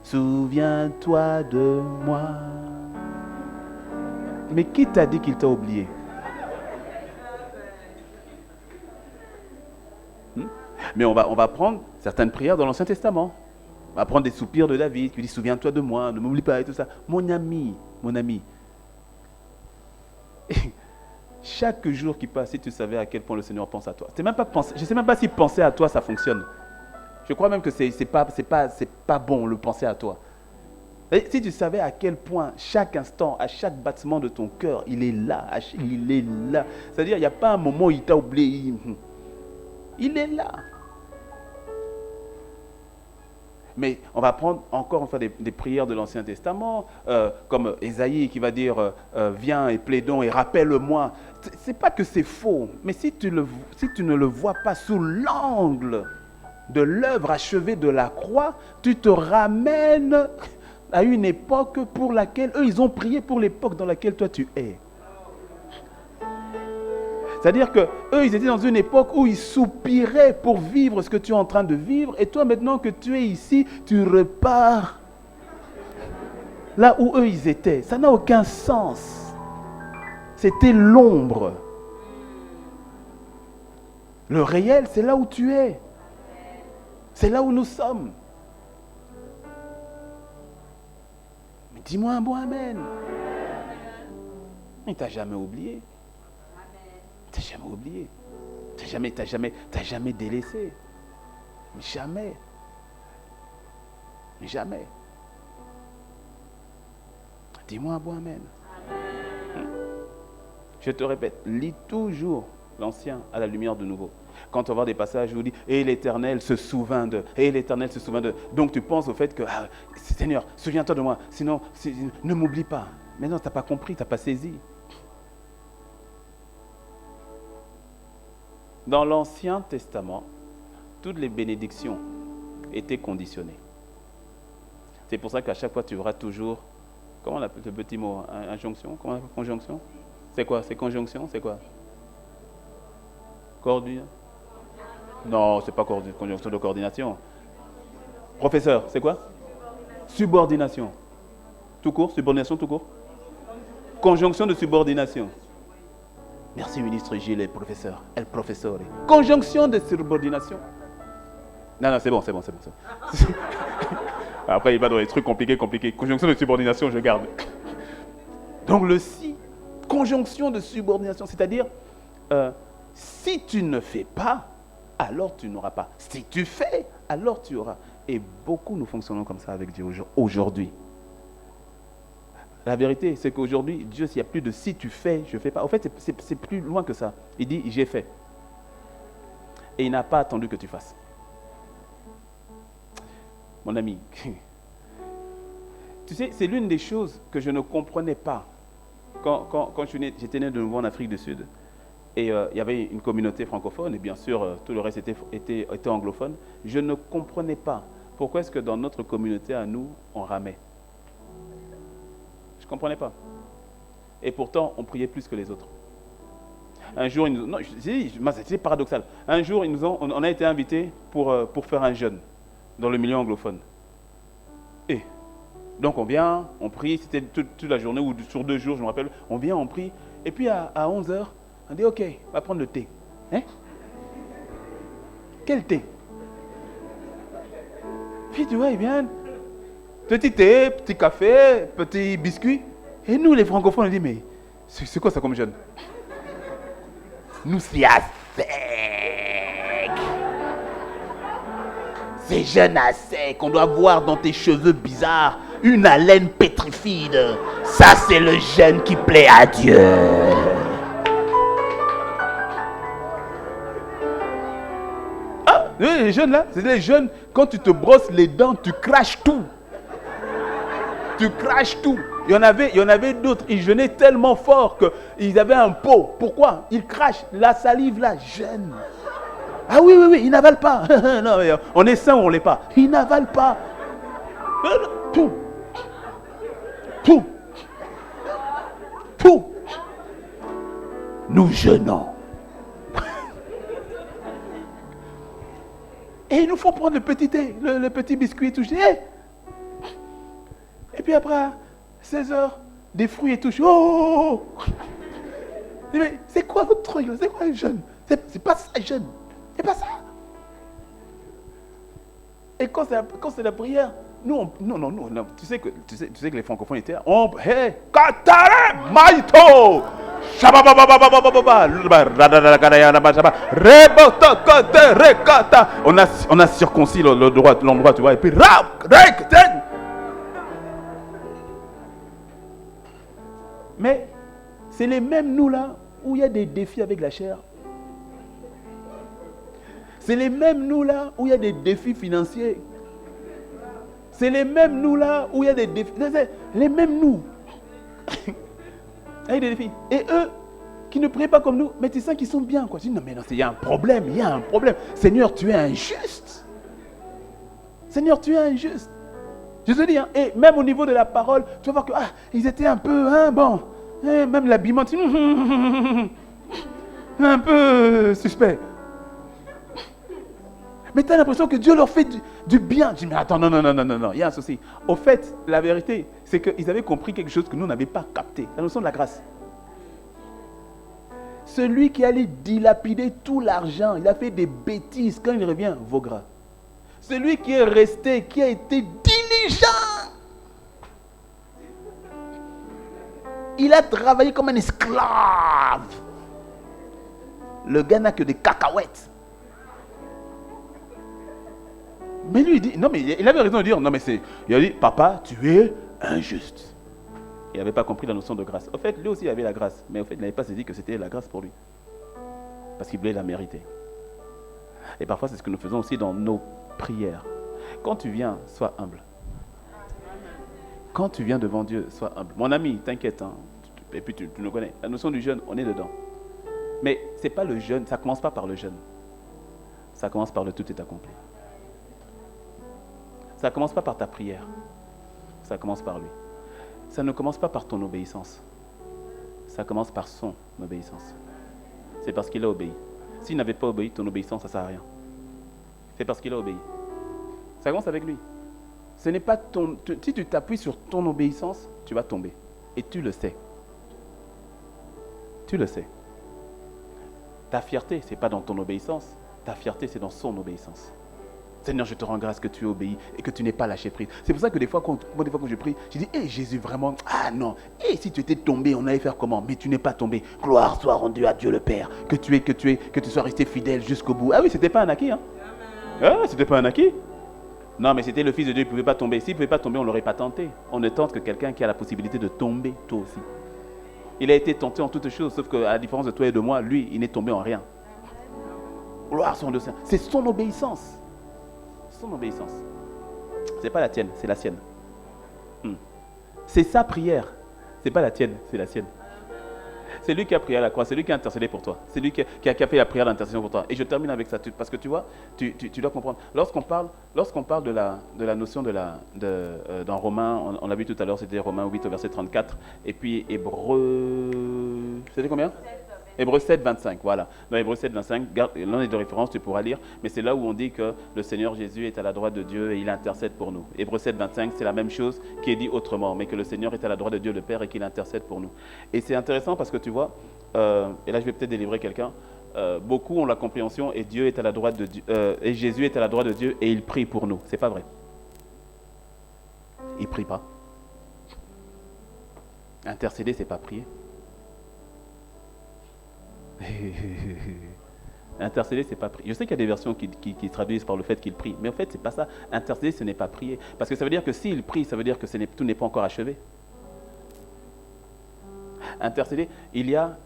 S1: Souviens-toi de moi. Mais qui t'a dit qu'il t'a oublié? Mais on va prendre certaines prières dans l'Ancien Testament. On va prendre des soupirs de David qui dit, souviens-toi de moi, ne m'oublie pas et tout ça. Mon ami. Chaque jour qui passe, si tu savais à quel point le Seigneur pense à toi. Je ne sais même pas si penser à toi, ça fonctionne. Je crois même que c'est pas bon le penser à toi. Et si tu savais à quel point, chaque instant, à chaque battement de ton cœur, il est là. C'est-à-dire, il n'y a pas un moment où il t'a oublié. Il est là. Mais on va prendre encore une fois des prières de l'Ancien Testament, comme Ésaïe qui va dire viens et plaidons et rappelle-moi. C'est pas que c'est faux, mais si tu ne le vois pas sous l'angle de l'œuvre achevée de la croix, tu te ramènes à une époque pour laquelle eux ils ont prié pour l'époque dans laquelle toi tu es. C'est-à-dire qu'eux, ils étaient dans une époque où ils soupiraient pour vivre ce que tu es en train de vivre. Et toi, maintenant que tu es ici, tu repars là où eux, ils étaient. Ça n'a aucun sens. C'était l'ombre. Le réel, c'est là où tu es. C'est là où nous sommes. Mais dis-moi un bon amen. Mais tu n'as jamais oublié. Tu n'as jamais oublié. Tu n'as jamais délaissé. Jamais. Jamais. Dis-moi un bon amen. Je te répète, lis toujours l'Ancien à la lumière de nouveau. Quand on va voir des passages où il dit « Et l'Éternel se souvint de... » Et l'Éternel se souvint de... Donc tu penses au fait que « Seigneur, souviens-toi de moi, sinon ne m'oublie pas. » Mais non, tu n'as pas compris, tu n'as pas saisi. Dans l'Ancien Testament, toutes les bénédictions étaient conditionnées. C'est pour ça qu'à chaque fois, tu auras toujours... Comment on appelle ce petit mot? Injonction? Comment on appelle conjonction? C'est quoi? C'est conjonction? C'est quoi? Coordination? Non, c'est pas conjonction de coordination. Professeur, c'est quoi? Subordination. Tout court? Subordination tout court? Conjonction de subordination. Merci, ministre Gilles et professeur. El professeur. Conjonction de subordination. Non, c'est bon. Après, il va dans les trucs compliqués. Conjonction de subordination, je garde. Donc le si, conjonction de subordination, c'est-à-dire, si tu ne fais pas, alors tu n'auras pas. Si tu fais, alors tu auras. Et beaucoup nous fonctionnons comme ça avec Dieu aujourd'hui. La vérité, c'est qu'aujourd'hui, Dieu, s'il n'y a plus de si tu fais, je ne fais pas. En fait, c'est plus loin que ça. Il dit, j'ai fait. Et il n'a pas attendu que tu fasses. Mon ami, tu sais, c'est l'une des choses que je ne comprenais pas quand j'étais né de nouveau en Afrique du Sud. Et il y avait une communauté francophone, et bien sûr, tout le reste était anglophone. Je ne comprenais pas pourquoi est-ce que dans notre communauté, à nous, on ramait. Je ne comprenais pas. Et pourtant, on priait plus que les autres. Un jour, c'est paradoxal. Un jour, on a été invités pour faire un jeûne dans le milieu anglophone. Et donc on vient, on prie, c'était toute la journée ou sur 2 jours, je me rappelle. On vient, on prie, et puis à 11h, on dit ok, on va prendre le thé. Hein? Quel thé? Puis tu vois, ils viennent, petit thé, petit café, petit biscuit. Et nous, les francophones, on dit mais c'est quoi ça comme jeûne? Nous, c'est à sec. C'est jeûne à sec, on doit voir dans tes cheveux bizarres une haleine pétrifide. Ça, c'est le jeûne qui plaît à Dieu. Ah, les jeunes là, c'est les jeunes, quand tu te brosses les dents, tu craches tout. Tu craches tout. Il y en avait d'autres, ils jeûnaient tellement fort qu'ils avaient un pot. Pourquoi? Ils crachent la salive là, jeûne. Ah oui, ils n'avalent pas. Non, mais on est sain ou on ne l'est pas. Ils n'avalent pas. Tout. Nous jeûnons. Et ils nous font prendre le petit thé, le petit biscuit et tout. Et puis après, à 16h, des fruits et tout. Oh! Mais c'est quoi votre truc? C'est quoi le jeûne? C'est pas ça, jeûne. C'est pas ça. Et quand c'est la prière, nous, non. Tu sais que les francophones étaient là. Katare Maito! On a circoncis l'endroit, tu vois, et puis mais c'est les mêmes nous là où il y a des défis avec la chair. C'est les mêmes nous là où il y a des défis financiers. C'est les mêmes nous là où il y a des défis. Les mêmes nous. Avec des défis. Et eux qui ne prient pas comme nous, mais tu sens qu'ils sont bien. Quoi. Je dis, non, il y a un problème, Seigneur, tu es injuste. Seigneur, tu es injuste. Je te dis, et même au niveau de la parole, tu vas voir que ils étaient un peu, même l'habillement, un peu suspect. Mais tu as l'impression que Dieu leur fait du bien. Je dis, mais attends, non, il y a un souci. Au fait, la vérité, c'est qu'ils avaient compris quelque chose que nous n'avions pas capté. La notion de la grâce. Celui qui allait dilapider tout l'argent, il a fait des bêtises. Quand il revient, Vaugras.
S2: Celui qui est resté, qui a été diligent. Il a travaillé comme un esclave. Le gars n'a que des cacahuètes. Mais lui, il dit, non mais il avait raison de dire, non mais c'est, il a dit, papa, tu es injuste. Il n'avait pas compris la notion de grâce. Au fait, lui aussi il avait la grâce, mais au fait, il n'avait pas saisi que c'était la grâce pour lui. Parce qu'il voulait la mériter. Et parfois, c'est ce que nous faisons aussi dans nos prières. Quand tu viens, sois humble. Quand tu viens devant Dieu, sois humble. Mon ami, t'inquiète, hein, et puis tu nous connais. La notion du jeûne, on est dedans. Mais c'est pas le jeûne, ça ne commence pas par le jeûne. Ça commence par le tout est accompli. Ça ne commence pas par ta prière. Ça commence par lui. Ça ne commence pas par ton obéissance. Ça commence par son obéissance. C'est parce qu'il a obéi. S'il n'avait pas obéi, ton obéissance, ça ne sert à rien. C'est parce qu'il a obéi. Ça commence avec lui. Ce n'est pas ton... Si tu t'appuies sur ton obéissance, tu vas tomber. Et tu le sais. Tu le sais. Ta fierté, ce n'est pas dans ton obéissance. Ta fierté, c'est dans son obéissance. Seigneur, je te rends grâce que tu es obéi et que tu n'es pas lâché prise. C'est pour ça que des fois, quand je prie, je dis, hé Jésus, vraiment, ah non, si tu étais tombé, on allait faire comment? Mais tu n'es pas tombé. Gloire soit rendue à Dieu le Père. Que tu sois resté fidèle jusqu'au bout. Ah oui, c'était pas un acquis, hein? Ah, c'était pas un acquis. Non, mais c'était le Fils de Dieu, il ne pouvait pas tomber. S'il ne pouvait pas tomber, on ne l'aurait pas tenté. On ne tente que quelqu'un qui a la possibilité de tomber, toi aussi. Il a été tenté en toutes choses, sauf qu'à la différence de toi et de moi, lui, il n'est tombé en rien. Gloire soit rendue au Seigneur. C'est son obéissance. Son obéissance. C'est pas la tienne, c'est la sienne. C'est sa prière. C'est pas la tienne, c'est la sienne. C'est lui qui a prié à la croix, c'est lui qui a intercédé pour toi. C'est lui qui a fait la prière d'intercession pour toi. Et je termine avec ça, parce que tu vois, tu dois comprendre. Lorsqu'on parle de la notion dans Romains, on l'a vu tout à l'heure, c'était Romains 8 au verset 34, et puis Hébreux... C'était combien ? Hébreux 7, 25, voilà. Dans Hébreux 7, 25, l'un est de référence, tu pourras lire, mais c'est là où on dit que le Seigneur Jésus est à la droite de Dieu et il intercède pour nous. Hébreux 7, 25, c'est la même chose qui est dit autrement, mais que le Seigneur est à la droite de Dieu le Père et qu'il intercède pour nous. Et c'est intéressant parce que tu vois, et là je vais peut-être délivrer quelqu'un, beaucoup ont la compréhension et Dieu est à la droite de Dieu, et Jésus est à la droite de Dieu et il prie pour nous. C'est pas vrai. Il prie pas. Intercéder, c'est pas prier. Intercéder, c'est pas prier. Je sais qu'il y a des versions qui traduisent par le fait qu'il prie, mais en fait, c'est pas ça. Intercéder, ce n'est pas prier. Parce que ça veut dire que s'il prie, ça veut dire que tout n'est pas encore achevé. Intercéder, il y a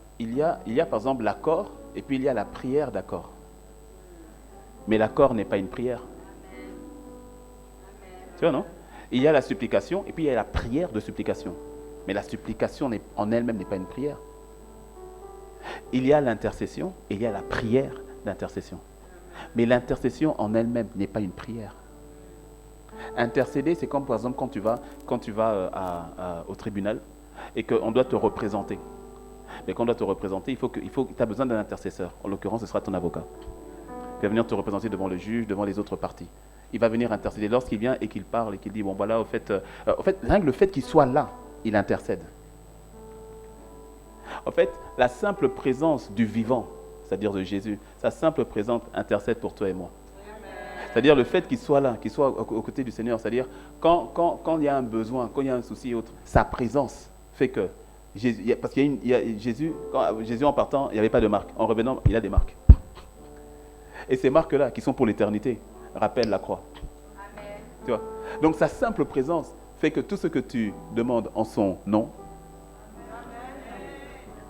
S2: par exemple l'accord, et puis il y a la prière d'accord. Mais l'accord n'est pas une prière. Tu vois, non? Il y a la supplication, et puis il y a la prière de supplication. Mais la supplication en elle-même n'est pas une prière. Il y a l'intercession et il y a la prière d'intercession. Mais l'intercession en elle-même n'est pas une prière. Intercéder, c'est comme par exemple quand tu vas au tribunal et qu'on doit te représenter. Mais quand on doit te représenter, tu as besoin d'un intercesseur. En l'occurrence, ce sera ton avocat. Il va venir te représenter devant le juge, devant les autres parties. Il va venir intercéder. Lorsqu'il vient et qu'il parle et qu'il dit, bon voilà, au fait, rien que le fait qu'il soit là, il intercède. En fait, la simple présence du vivant, c'est-à-dire de Jésus, sa simple présence intercède pour toi et moi. C'est-à-dire le fait qu'il soit là, qu'il soit aux côtés du Seigneur, c'est-à-dire quand il y a un besoin, quand il y a un souci et autre, sa présence fait que Jésus, parce qu'il y a Jésus, quand Jésus en partant, il n'y avait pas de marque. En revenant, il a des marques. Et ces marques-là, qui sont pour l'éternité, rappellent la croix. Amen. Tu vois? Donc sa simple présence fait que tout ce que tu demandes en son nom,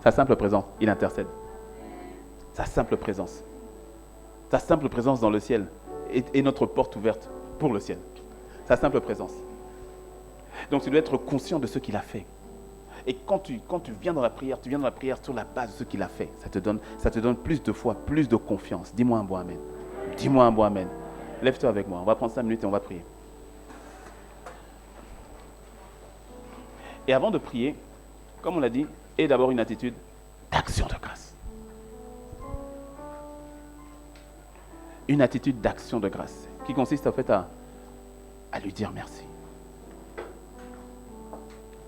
S2: sa simple présence, il intercède. Sa simple présence. Sa simple présence dans le ciel est notre porte ouverte pour le ciel. Sa simple présence. Donc tu dois être conscient de ce qu'il a fait. Et quand tu viens dans la prière, tu viens dans la prière sur la base de ce qu'il a fait. Ça te donne plus de foi, plus de confiance. Dis-moi un bon amen. Dis-moi un bon amen. Lève-toi avec moi. On va prendre 5 minutes et on va prier. Et avant de prier, comme on l'a dit, et d'abord une attitude d'action de grâce. Une attitude d'action de grâce qui consiste en fait à lui dire merci.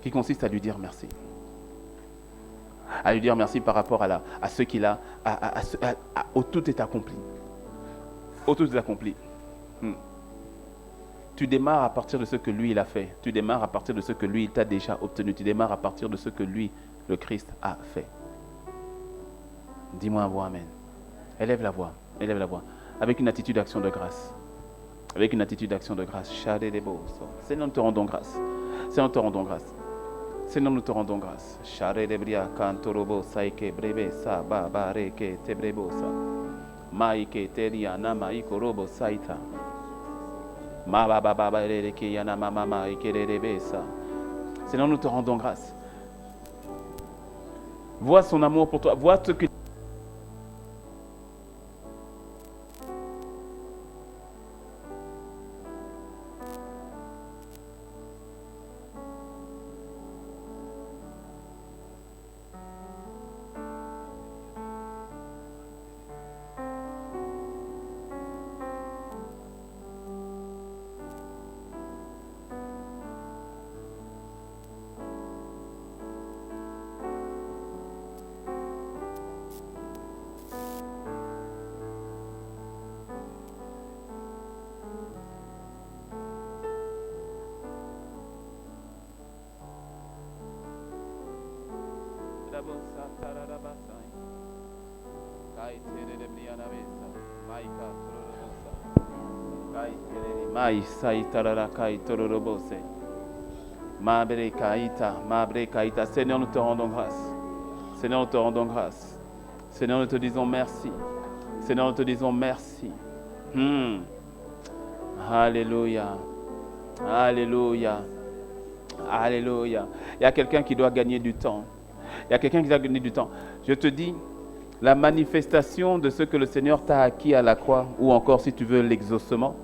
S2: Qui consiste à lui dire merci. À lui dire merci par rapport à ce qu'il a, au tout est accompli. Au tout est accompli. Tu démarres à partir de ce que lui, il a fait. Tu démarres à partir de ce que lui, il t'a déjà obtenu. Tu démarres à partir de ce que lui, le Christ, a fait. Dis-moi un mot, amen. Élève la voix, élève la voix. Avec une attitude d'action de grâce. Avec une attitude d'action de grâce. Seigneur, nous te rendons grâce. Seigneur, nous te rendons grâce. Seigneur, nous te rendons grâce. Maike teria na maiko robo saita. Ma ba ba ba ba reke yana mama ma ikererebesa. Seigneur, nous te rendons grâce. Vois son amour pour toi. Vois ce que Mai sai tarara kai tororobose. Mabre kaita. Seigneur, nous te rendons grâce. Seigneur, nous te rendons grâce. Seigneur, nous te disons merci. Seigneur, nous te disons merci. Alléluia. Alléluia. Alléluia. Il y a quelqu'un qui doit gagner du temps. Il y a quelqu'un qui doit gagner du temps. Je te dis, la manifestation de ce que le Seigneur t'a acquis à la croix, ou encore si tu veux l'exaucement,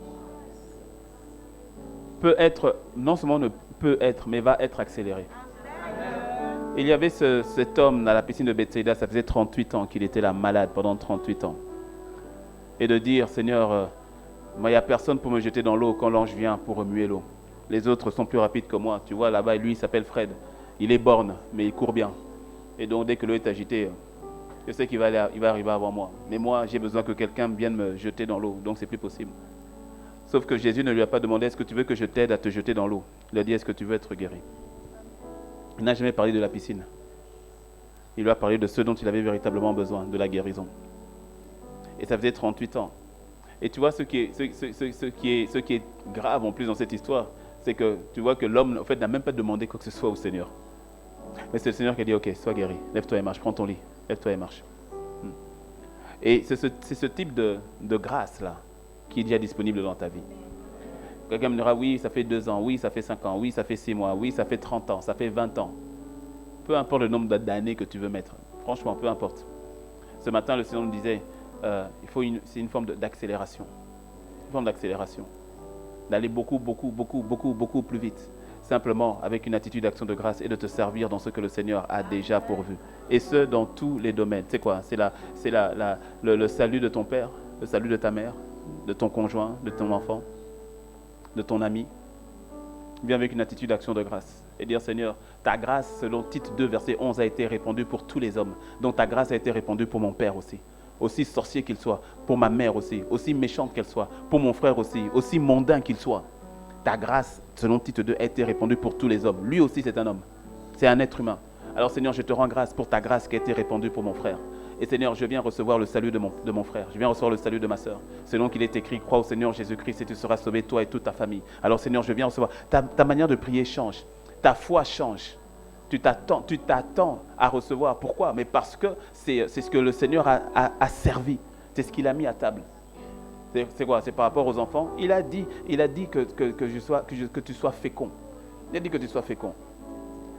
S2: peut être, non seulement ne peut être, mais va être accéléré. Il y avait cet homme dans la piscine de Bethsaïda, ça faisait 38 ans qu'il était là malade pendant 38 ans. Et de dire, Seigneur, moi, il n'y a personne pour me jeter dans l'eau quand l'ange vient pour remuer l'eau. Les autres sont plus rapides que moi. Tu vois, là-bas, lui, il s'appelle Fred. Il est borgne, mais il court bien. Et donc, dès que l'eau est agitée, je sais qu'il va arriver avant moi. Mais moi, j'ai besoin que quelqu'un vienne me jeter dans l'eau. Donc, c'est plus possible. Sauf que Jésus ne lui a pas demandé, est-ce que tu veux que je t'aide à te jeter dans l'eau? Il a dit, est-ce que tu veux être guéri? Il n'a jamais parlé de la piscine. Il lui a parlé de ce dont il avait véritablement besoin, de la guérison. Et ça faisait 38 ans. Et tu vois, ce qui est grave en plus dans cette histoire, c'est que tu vois que l'homme, en fait, n'a même pas demandé quoi que ce soit au Seigneur. Mais c'est le Seigneur qui a dit, ok, sois guéri, lève-toi et marche, prends ton lit, lève-toi et marche. Et c'est ce type de grâce-là qui est déjà disponible dans ta vie. Quelqu'un me dira, oui, ça fait 2 ans, oui, ça fait 5 ans, oui, ça fait 6 mois, oui, ça fait 30 ans, ça fait 20 ans. Peu importe le nombre d'années que tu veux mettre. Franchement, peu importe. Ce matin, le Seigneur nous disait, c'est une forme d'accélération. Une forme d'accélération. D'aller beaucoup plus vite. Simplement avec une attitude d'action de grâce et de te servir dans ce que le Seigneur a déjà pourvu. Et ce, dans tous les domaines. C'est quoi? C'est le salut de ton père, le salut de ta mère, de ton conjoint, de ton enfant, de ton ami. Viens avec une attitude d'action de grâce et dire, Seigneur, ta grâce, selon Tite 2, verset 11, a été répandue pour tous les hommes. Donc ta grâce a été répandue pour mon père aussi. Aussi sorcier qu'il soit, pour ma mère aussi méchante qu'elle soit, pour mon frère aussi mondain qu'il soit. Ta grâce, selon Tite 2, a été répandue pour tous les hommes. Lui aussi, c'est un homme. C'est un être humain. Alors Seigneur, je te rends grâce pour ta grâce qui a été répandue pour mon frère. Et Seigneur, je viens recevoir le salut de mon frère. Je viens recevoir le salut de ma sœur. Selon qu'il est écrit, crois au Seigneur Jésus-Christ et tu seras sauvé, toi et toute ta famille. Alors Seigneur, je viens recevoir. Ta manière de prier change. Ta foi change. Tu t'attends à recevoir. Pourquoi? Mais parce que c'est ce que le Seigneur a servi. C'est ce qu'il a mis à table. C'est quoi? C'est par rapport aux enfants. Il a dit que tu sois fécond. Il a dit que tu sois fécond.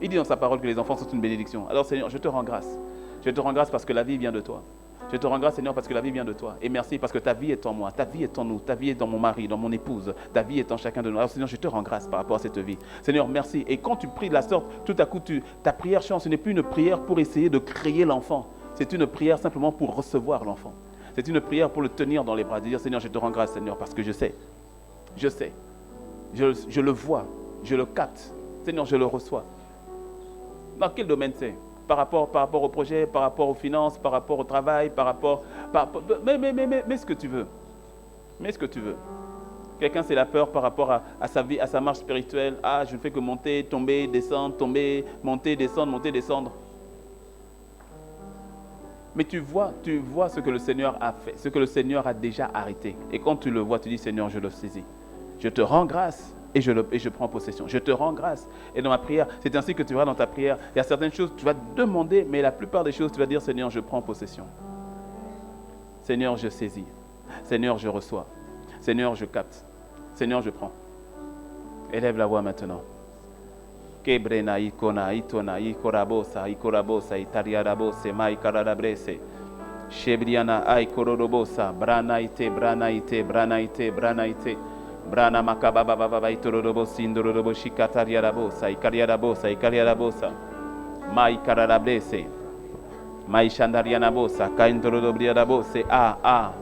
S2: Il dit dans sa parole que les enfants sont une bénédiction. Alors Seigneur, je te rends grâce. Je te rends grâce parce que la vie vient de toi. Je te rends grâce, Seigneur, parce que la vie vient de toi. Et merci parce que ta vie est en moi, ta vie est en nous, ta vie est dans mon mari, dans mon épouse, ta vie est en chacun de nous. Alors Seigneur, je te rends grâce par rapport à cette vie. Seigneur, merci. Et quand tu pries de la sorte, tout à coup, ta prière change. Ce n'est plus une prière pour essayer de créer l'enfant. C'est une prière simplement pour recevoir l'enfant. C'est une prière pour le tenir dans les bras. De dire, Seigneur, je te rends grâce, Seigneur, parce que je sais. Je le vois, je le capte. Seigneur, je le reçois. Dans quel domaine c'est? Par rapport au projet, par rapport aux finances, par rapport au travail, mais ce que tu veux. Mais ce que tu veux. Quelqu'un, c'est la peur par rapport à sa vie, à sa marche spirituelle. Ah, je ne fais que monter, tomber, descendre, tomber, monter, descendre. Mais tu vois ce que le Seigneur a fait, ce que le Seigneur a déjà arrêté. Et quand tu le vois, tu dis, Seigneur, je le saisis. Je te rends grâce et je prends possession. Je te rends grâce. Et dans ma prière, c'est ainsi que tu verras dans ta prière. Il y a certaines choses, tu vas demander, mais la plupart des choses, tu vas dire, Seigneur, je prends possession. Seigneur, je saisis. Seigneur, je reçois. Seigneur, je capte. Seigneur, je prends. Élève la voix maintenant. Kebrena ikona itona ikorabosa itariarabose mai karadabrese. Shebriana ai kororobosa branaite. Brana makababa baba itorobosi indoroboshi katariarabosa ikariarabosa. Mai karadabrese. Mai shandarianabosa kaindorobriarabose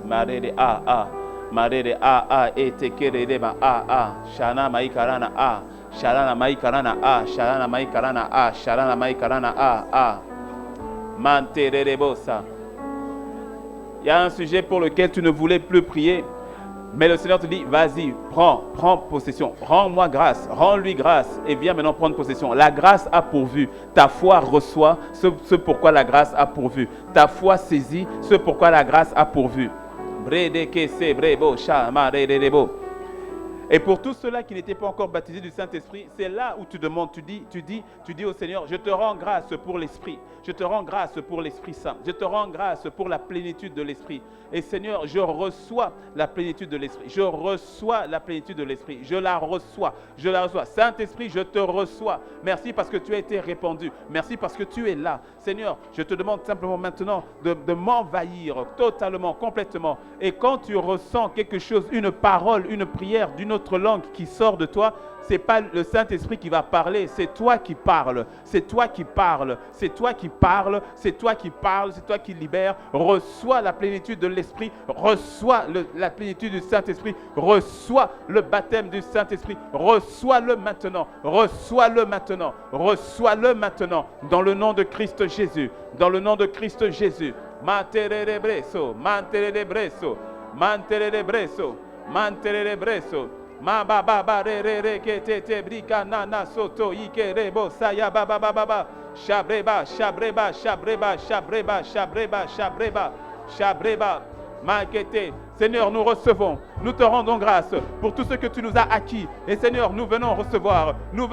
S2: marere Marere etekereba shana maikarana shalana maikarana shalana maikarana mantererebosa. Il y a un sujet pour lequel tu ne voulais plus prier, mais le Seigneur te dit, vas-y, prends possession, rends-moi grâce, rends-lui grâce et viens maintenant prendre possession. La grâce a pourvu, ta foi reçoit ce pourquoi la grâce a pourvu, ta foi saisit ce pourquoi la grâce a pourvu. Et pour tous ceux-là qui n'étaient pas encore baptisés du Saint-Esprit, c'est là où tu demandes, tu dis au Seigneur, je te rends grâce pour l'Esprit, je te rends grâce pour l'Esprit Saint, je te rends grâce pour la plénitude de l'Esprit. Et Seigneur, je reçois la plénitude de l'Esprit, je reçois la plénitude de l'Esprit, je la reçois. Saint-Esprit, je te reçois. Merci parce que tu as été répandu, merci parce que tu es là. Seigneur, je te demande simplement maintenant de m'envahir totalement, complètement. Et quand tu ressens quelque chose, une parole, une prière d'une autre langue qui sort de toi, ce n'est pas le Saint-Esprit qui va parler, c'est toi qui parles, c'est toi qui parles, c'est toi qui parles, c'est toi qui parles, c'est toi qui libères. Reçois la plénitude de l'Esprit, reçois la plénitude du Saint-Esprit, reçois le baptême du Saint-Esprit, reçois-le maintenant, reçois-le maintenant, reçois-le maintenant, dans le nom de Christ Jésus, dans le nom de Christ Jésus. Mantererebreso, mantererebreso, mantererebreso, mantererebreso. Ma ba ba ba re re re ke te brika na na soto ike rebo saya ba ba ba ba ba shabreba shabreba shabreba shabreba shabreba shabreba shabreba makete. Seigneur, nous recevons, nous te rendons grâce pour tout ce que tu nous as acquis. Et Seigneur, nous venons recevoir, nous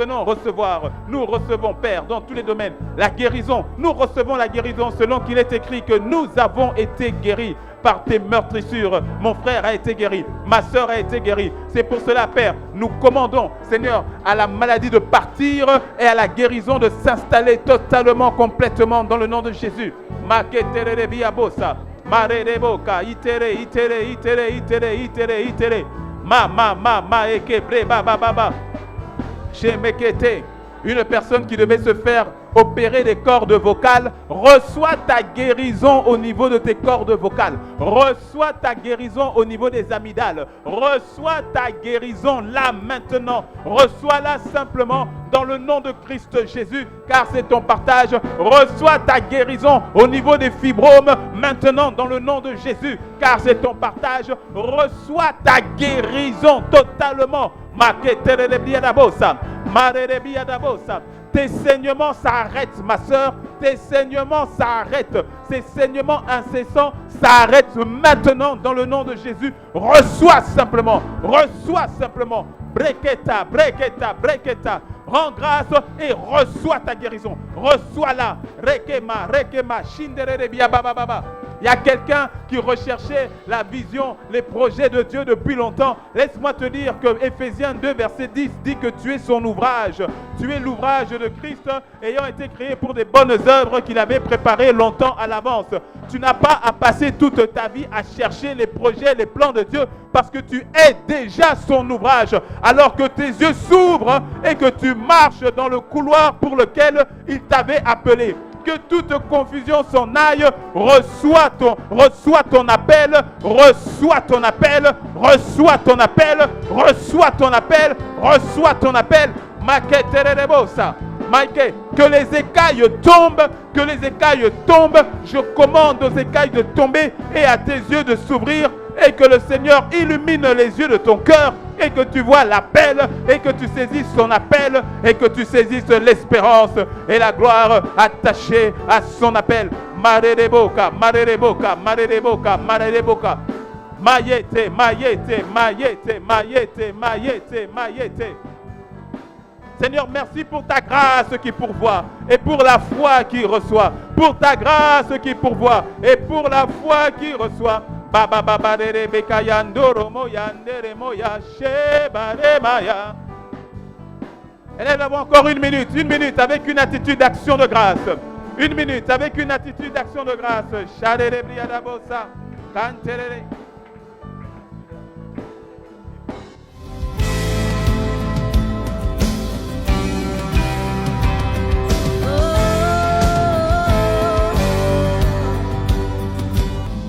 S2: recevons, Père, dans tous les domaines, la guérison. Nous recevons la guérison selon qu'il est écrit que nous avons été guéris par tes meurtrissures. Mon frère a été guéri, ma soeur a été guérie. C'est pour cela, Père, nous commandons, Seigneur, à la maladie de partir et à la guérison de s'installer totalement, complètement dans le nom de Jésus. Marereboka, itere, ma, ekebre, baba, shemekete. Une personne qui devait se faire opérer des cordes vocales, reçois ta guérison au niveau de tes cordes vocales. Reçois ta guérison au niveau des amygdales. Reçois ta guérison là maintenant. Reçois-la simplement dans le nom de Christ Jésus, car c'est ton partage. Reçois ta guérison au niveau des fibromes maintenant dans le nom de Jésus, car c'est ton partage. Reçois ta guérison totalement. Tes saignements s'arrêtent, ma soeur. Tes saignements s'arrêtent. Ces saignements incessants s'arrêtent maintenant dans le nom de Jésus. Reçois simplement. Reçois simplement. Breketa, breketa, breketa. Rends grâce et reçois ta guérison. Reçois-la. Rekema, rekema, shindere bia baba baba. Il y a quelqu'un qui recherchait la vision, les projets de Dieu depuis longtemps. Laisse-moi te dire que Éphésiens 2, verset 10 dit que tu es son ouvrage. Tu es l'ouvrage de Christ ayant été créé pour des bonnes œuvres qu'il avait préparées longtemps à l'avance. Tu n'as pas à passer toute ta vie à chercher les projets, les plans de Dieu parce que tu es déjà son ouvrage. Alors que tes yeux s'ouvrent et que tu marches dans le couloir pour lequel il t'avait appelé. Que toute confusion s'en aille. Reçois ton appel. Reçois ton appel. Reçois ton appel. Reçois ton appel. Reçois ton appel. Que les écailles tombent. Que les écailles tombent. Je commande aux écailles de tomber et à tes yeux de s'ouvrir. Et que le Seigneur illumine les yeux de ton cœur
S1: et que tu vois l'appel et que tu saisisses son appel et que tu saisisses l'espérance et la gloire attachée à son appel. Marereboka, marereboka, marereboka, marereboka. Mayete, mayete, mayete, mayete, mayete, mayete. Seigneur, merci pour ta grâce qui pourvoit et pour la foi qui reçoit. Pour ta grâce qui pourvoit et pour la foi qui reçoit. Baba baba de beka yandoro moya ndere moya sheba de maya. Élève encore une minute avec une attitude d'action de grâce. Une minute avec une attitude d'action de grâce. Shadere briada bosa kanterere.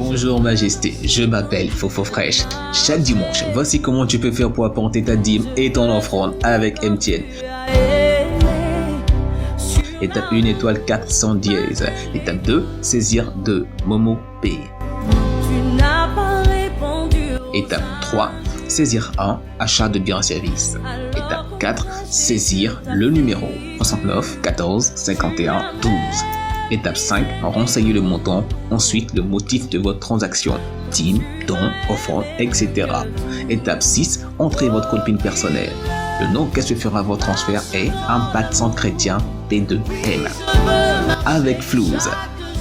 S3: Bonjour Majesté, je m'appelle Fofo Fresh. Chaque dimanche, voici comment tu peux faire pour apporter ta dîme et ton offrande avec MTN. Étape 1, étoile 400 dièse. Étape 2, saisir 2, Momo Pay. Étape 3, saisir 1, achat de biens et services. Étape 4, saisir le numéro 69 14 51 12. Étape 5, renseignez le montant, ensuite le motif de votre transaction, dîme, don, offrande, etc. Étape 6, entrez votre code PIN personnel. Le nom auquel se fera votre transfert est Impact Centre Chrétien T2M. Avec Flouze,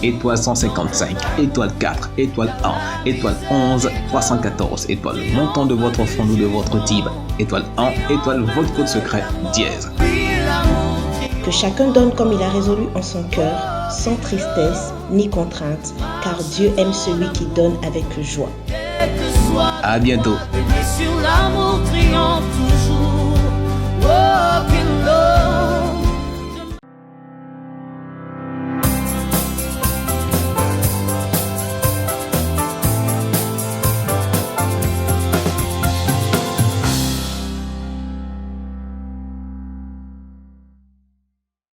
S3: étoile 155, étoile 4, étoile 1, étoile 11, 314, étoile le montant de votre offrande ou de votre dîme, étoile 1, étoile votre code secret, dièse.
S4: Que chacun donne comme il a résolu en son cœur, sans tristesse ni contrainte, car Dieu aime celui qui donne avec joie.
S3: À bientôt.
S5: Sur l'amour triomphe toujours. Oh,